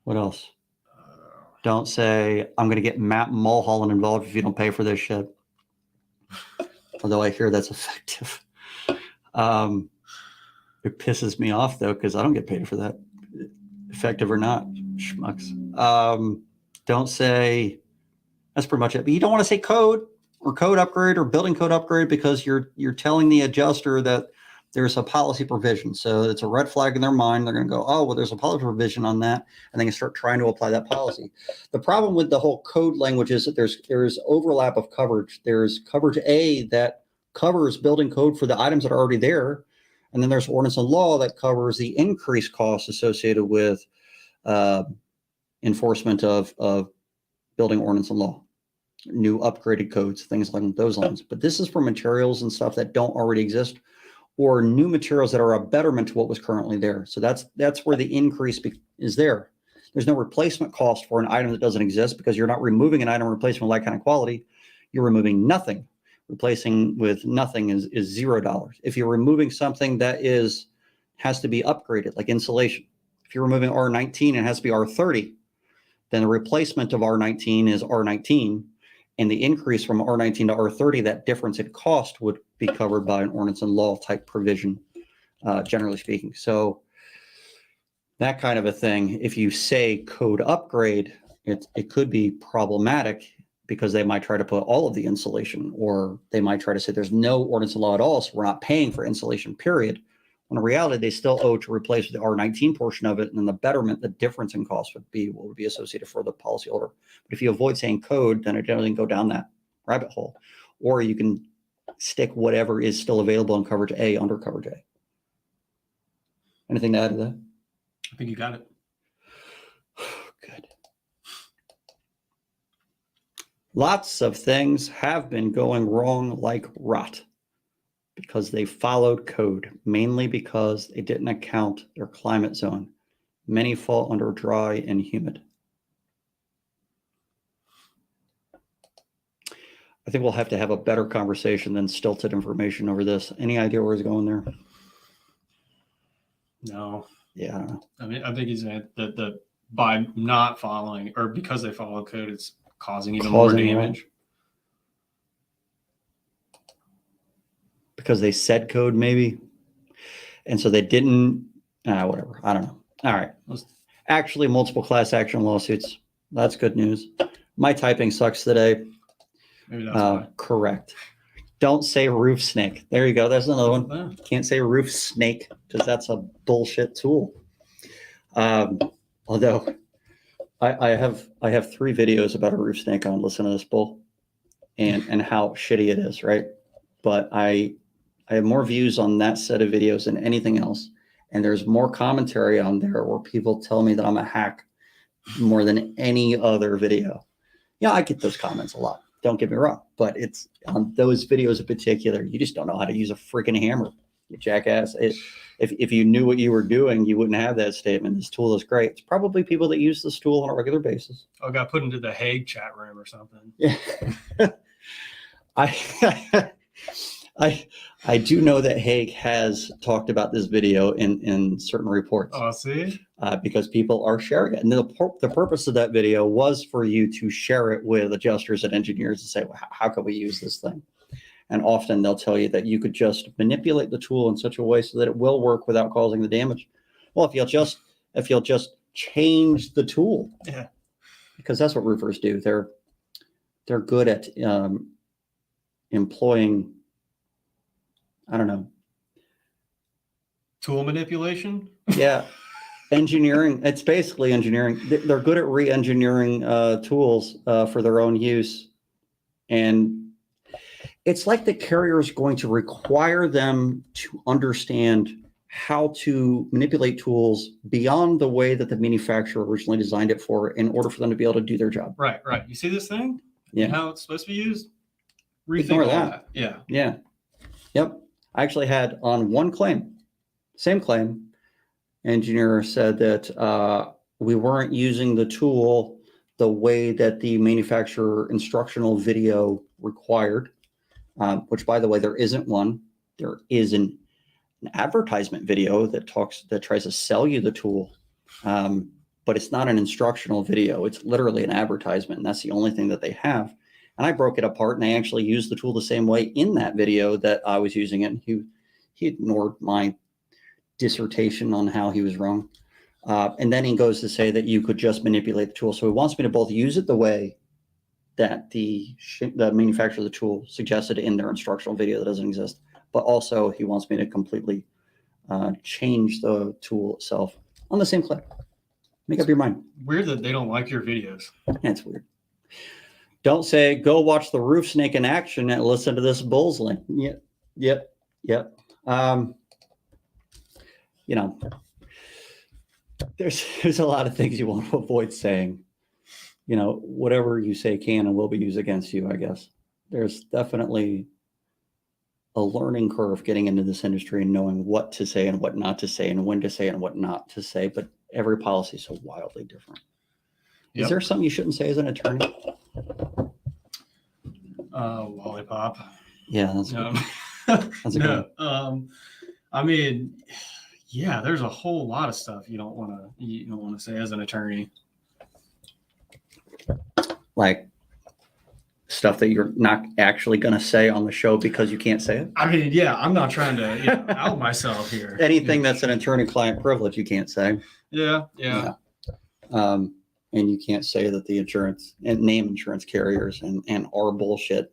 what else? Don't say, I'm going to get Matt Mulholland involved if you don't pay for this shit. Although I hear that's effective. It pisses me off, though, because I don't get paid for that. Effective or not, schmucks. Don't say, that's pretty much it. But you don't want to say code or code upgrade or building code upgrade because you're telling the adjuster that there's a policy provision. So it's a red flag in their mind. They're going to go, oh, well, there's a policy provision on that. And they can start trying to apply that policy. The problem with the whole code language is that there's overlap of coverage. There's coverage A that covers building code for the items that are already there. And then there's ordinance and law that covers the increased costs associated with enforcement of building ordinance and law, new upgraded codes, things like those lines. But this is for materials and stuff that don't already exist, or new materials that are a betterment to what was currently there. So that's where the increase is there. There's no replacement cost for an item that doesn't exist because you're not removing an item replacing with like kind of quality. You're removing nothing. Replacing with nothing is $0. If you're removing something that has to be upgraded, like insulation, if you're removing R19 and it has to be R30, then the replacement of R19 is R19, and the increase from R19 to R30, that difference in cost would be covered by an ordinance and law type provision, generally speaking. So that kind of a thing, if you say code upgrade, it could be problematic because they might try to put all of the insulation, or they might try to say there's no ordinance and law at all, so we're not paying for insulation, period. When in reality, they still owe to replace the R19 portion of it, and then the betterment, the difference in cost would be what would be associated for the policyholder. But if you avoid saying code, then it doesn't go down that rabbit hole. Or you can stick whatever is still available in coverage A under coverage A. Anything to add to that? I think you got it. Good. Lots of things have been going wrong like rot because they followed code, mainly because they didn't account their climate zone. Many fall under dry and humid. I think we'll have to have a better conversation than stilted information over this. Any idea where he's going there? No. Yeah, I don't know. I mean, I think he's that by not following, or because they follow code, it's causing even more damage. Because they said code, maybe. And so they didn't, whatever. I don't know. All right. Actually, multiple class action lawsuits. That's good news. My typing sucks today. Maybe that's why. Correct. Don't say roof snake. There you go. That's another one. Yeah. Can't say roof snake because that's a bullshit tool. Although I have 3 videos about a roof snake on. Listen to this bull and how shitty it is, right? But I have more views on that set of videos than anything else. And there's more commentary on there where people tell me that I'm a hack more than any other video. Yeah, I get those comments a lot. Don't get me wrong. But it's on those videos in particular, you just don't know how to use a freaking hammer, you jackass. If you knew what you were doing, you wouldn't have that statement. This tool is great. It's probably people that use this tool on a regular basis. Oh, got put into the Hague chat room or something. Yeah. I do know that Hague has talked about this video in certain reports. Oh, see? Because people are sharing it. And the purpose of that video was for you to share it with adjusters and engineers and say, well, how can we use this thing? And often they'll tell you that you could just manipulate the tool in such a way so that it will work without causing the damage. Well, if you'll just change the tool. Yeah. Because that's what roofers do. They're good at employing, I don't know. Tool manipulation? Yeah. Engineering. It's basically engineering. They're good at re-engineering tools for their own use. And it's like the carrier is going to require them to understand how to manipulate tools beyond the way that the manufacturer originally designed it for in order for them to be able to do their job. Right. You see this thing? Yeah. And how it's supposed to be used? Ignore that. Yeah. Yep. I actually had on one claim, same claim, engineer said that we weren't using the tool the way that the manufacturer instructional video required. which, by the way, there isn't one. There is an advertisement video that tries to sell you the tool, but it's not an instructional video. It's literally an advertisement, and that's the only thing that they have. And I broke it apart, and I actually used the tool the same way in that video that I was using it. He ignored my dissertation on how he was wrong. And then he goes to say that you could just manipulate the tool. So he wants me to both use it the way that the manufacturer of the tool suggested in their instructional video that doesn't exist, but also he wants me to completely change the tool itself on the same clip. Make up your mind. Weird that they don't like your videos. That's weird. Don't say, go watch the roof snake in action and listen to this bull's link. Yep. You know, there's a lot of things you want to avoid saying. You know, whatever you say can and will be used against you, I guess. There's definitely a learning curve getting into this industry and knowing what to say and what not to say and when to say and what not to say. But every policy is so wildly different. Yep. Is there something you shouldn't say as an attorney? Lollipop. Yeah, that's good. That's a good one. I mean, yeah, there's a whole lot of stuff you don't want to say as an attorney. Like stuff that you're not actually going to say on the show because you can't say it? I mean, yeah, I'm not trying to out myself here. Anything that's an attorney-client privilege, you can't say. Yeah. And you can't say that the insurance and name insurance carriers and our bullshit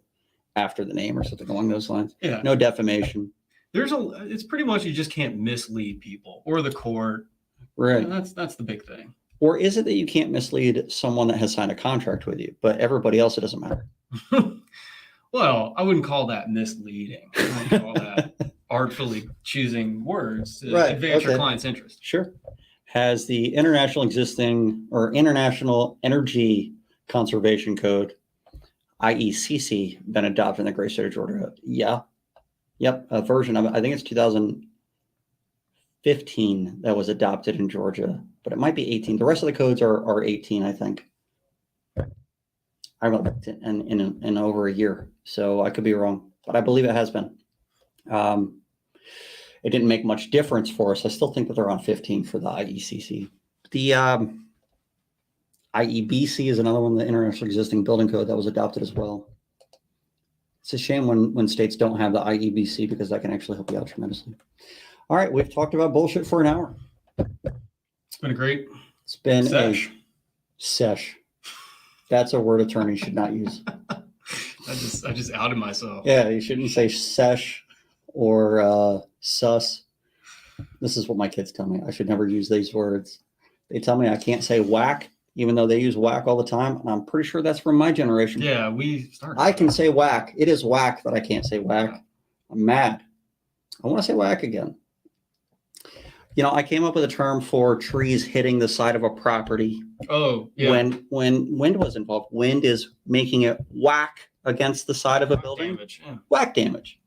after the name or something along those lines. Yeah. No defamation. It's pretty much you just can't mislead people or the court. Right. That's the big thing. Or is it that you can't mislead someone that has signed a contract with you, but everybody else, it doesn't matter? Well, I wouldn't call that misleading. I wouldn't call that artfully choosing words to advance your client's interest. Sure. Has the International Energy Conservation Code, IECC, been adopted in the great state of Georgia? Yeah. Yep. A version of it. I think it's 2015 that was adopted in Georgia, but it might be 18. The rest of the codes are 18, I think. I haven't looked in over a year, so I could be wrong, but I believe it has been. It didn't make much difference for us. I still think that they're on 15 for the IECC. The IEBC is another one, the International Existing Building Code, that was adopted as well. It's a shame when states don't have the IEBC because that can actually help you out tremendously. All right, we've talked about bullshit for an hour. It's been a sesh. That's a word attorneys should not use. I just outed myself. Yeah, you shouldn't say sesh or sus. This is what my kids tell me. I should never use these words. They tell me I can't say whack, even though they use whack all the time. And I'm pretty sure that's from my generation. Yeah, we started. I can say whack. It is whack that I can't say whack. I'm mad. I want to say whack again. You know, I came up with a term for trees hitting the side of a property. Oh, yeah. When wind was involved, wind is making it whack against the side of a building. Damage, yeah. Whack damage.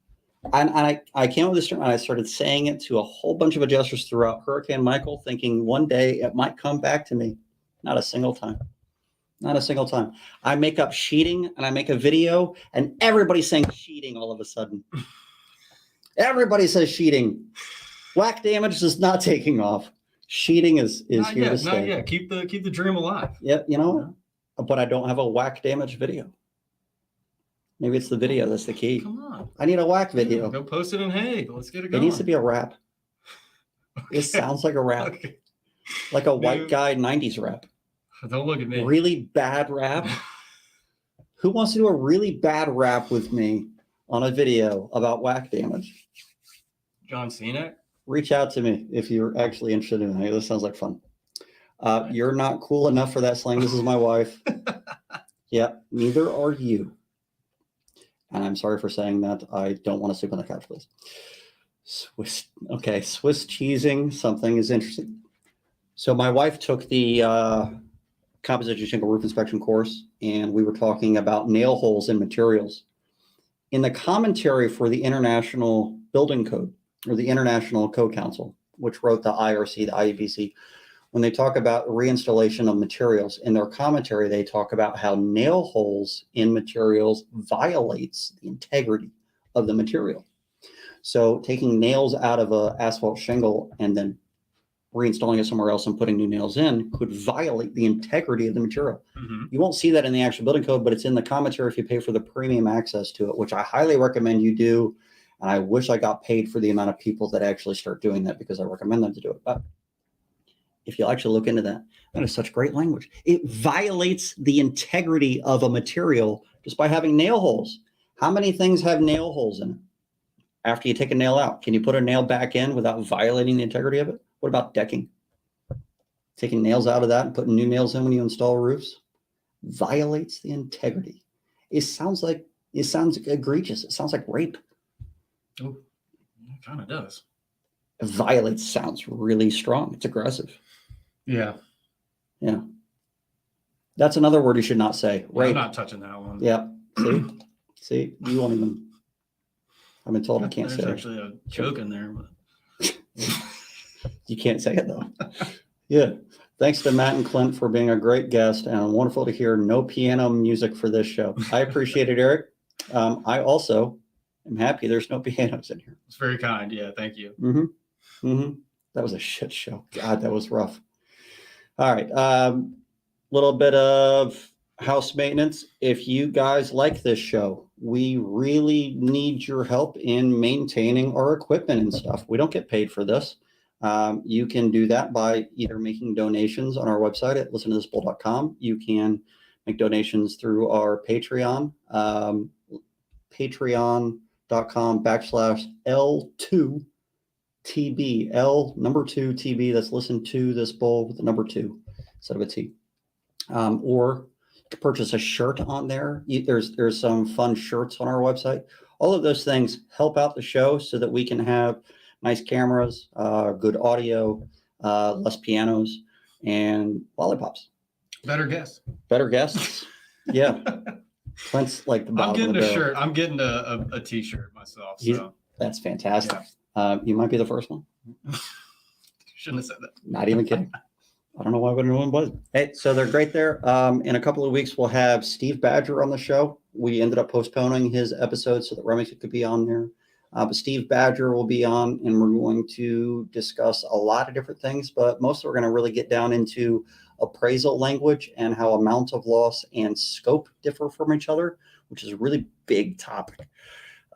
And I came up with this term and I started saying it to a whole bunch of adjusters throughout Hurricane Michael, thinking one day it might come back to me. Not a single time. Not a single time. I make up sheeting and I make a video and everybody's saying sheeting all of a sudden. Everybody says sheeting. Whack damage is not taking off. Sheeting is here to stay. Not yet. Keep the dream alive. Yeah, you know, but I don't have a whack damage video. Maybe it's the video that's the key. Come on. I need a whack video. Go post it in Hague. Let's get it going. It needs to be a rap. Okay. It sounds like a rap. Okay. Like a white guy 90s rap. Don't look at me. Really bad rap. Who wants to do a really bad rap with me on a video about whack damage? John Cena? Reach out to me if you're actually interested in it. Hey, this sounds like fun. You're not cool enough for that slang. This is my wife. Yeah, neither are you. And I'm sorry for saying that. I don't want to sleep on the couch, please. Swiss cheesing something is interesting. So my wife took the composition shingle roof inspection course, and we were talking about nail holes in materials. In the commentary for the International Building Code, or the International Code Council, which wrote the IRC, the IEBC, when they talk about reinstallation of materials, in their commentary, they talk about how nail holes in materials violates the integrity of the material. So taking nails out of a asphalt shingle and then reinstalling it somewhere else and putting new nails in could violate the integrity of the material. Mm-hmm. You won't see that in the actual building code, but it's in the commentary if you pay for the premium access to it, which I highly recommend you do. And I wish I got paid for the amount of people that actually start doing that, because I recommend them to do it. But if you actually look into that, that is such great language. It violates the integrity of a material just by having nail holes. How many things have nail holes in it? After you take a nail out, can you put a nail back in without violating the integrity of it? What about decking? Taking nails out of that and putting new nails in when you install roofs violates the integrity. It sounds egregious. It sounds like rape. Oh, it kind of does. Violates sounds really strong. It's aggressive. Yeah. Yeah. That's another word you should not say. Yeah, Rape. I'm not touching that one. Yeah. See, you won't even. I've been told I can't say it. There's actually a joke in there, but You can't say it though. Yeah. Thanks to Matt and Clint for being a great guest, and wonderful to hear no piano music for this show. I appreciate it, Eric. I also am happy there's no pianos in here. it's very kind. Yeah, thank you. Mm-hmm. Mm-hmm. That was a shit show. God, that was rough. All right. Little bit of house maintenance. If you guys like this show, we really need your help in maintaining our equipment and stuff. We don't get paid for this. You can do that by either making donations on our website at listentothisbull.com. You can make donations through our Patreon, patreon.com/L2TB, L number 2 TB. That's listen to this bull with the number 2 instead of a T. Or to purchase a shirt on there. There's some fun shirts on our website. All of those things help out the show so that we can have nice cameras, good audio, less pianos, and lollipops. Better guess. Better guests. Yeah. Clint's like the bottom. I'm getting a shirt. I'm getting a t-shirt myself. So that's fantastic. Yeah. You might be the first one. Shouldn't have said that. Not even kidding. I don't know why anyone was. Hey, so they're great there. In a couple of weeks, we'll have Steve Badger on the show. We ended up postponing his episode so that Remington could be on there. But Steve Badger will be on, and we're going to discuss a lot of different things, but mostly we're going to really get down into appraisal language and how amount of loss and scope differ from each other, which is a really big topic.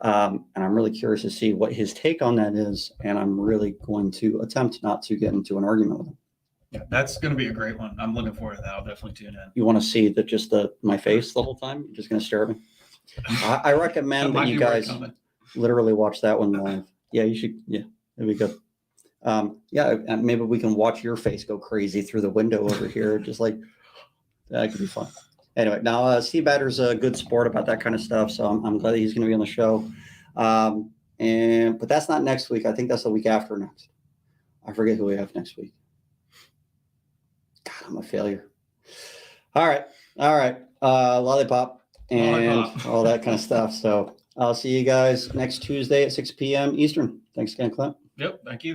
And I'm really curious to see what his take on that is, and I'm really going to attempt not to get into an argument with him. Yeah, that's going to be a great one. I'm looking forward to that. I'll definitely tune in. You want to see my face the whole time? You're just going to stare at me? I recommend that you guys literally watch that one live. Yeah, you should. Yeah, it'd be good. Maybe we can watch your face go crazy through the window over here. Just like that could be fun. Anyway, now Steve Badger's a good sport about that kind of stuff, so I'm glad that he's going to be on the show. But that's not next week. I think that's the week after next. I forget who we have next week. God, I'm a failure. All right. Lollipop and all that kind of stuff. So I'll see you guys next Tuesday at 6 p.m. Eastern. Thanks again, Clint. Yep. Thank you.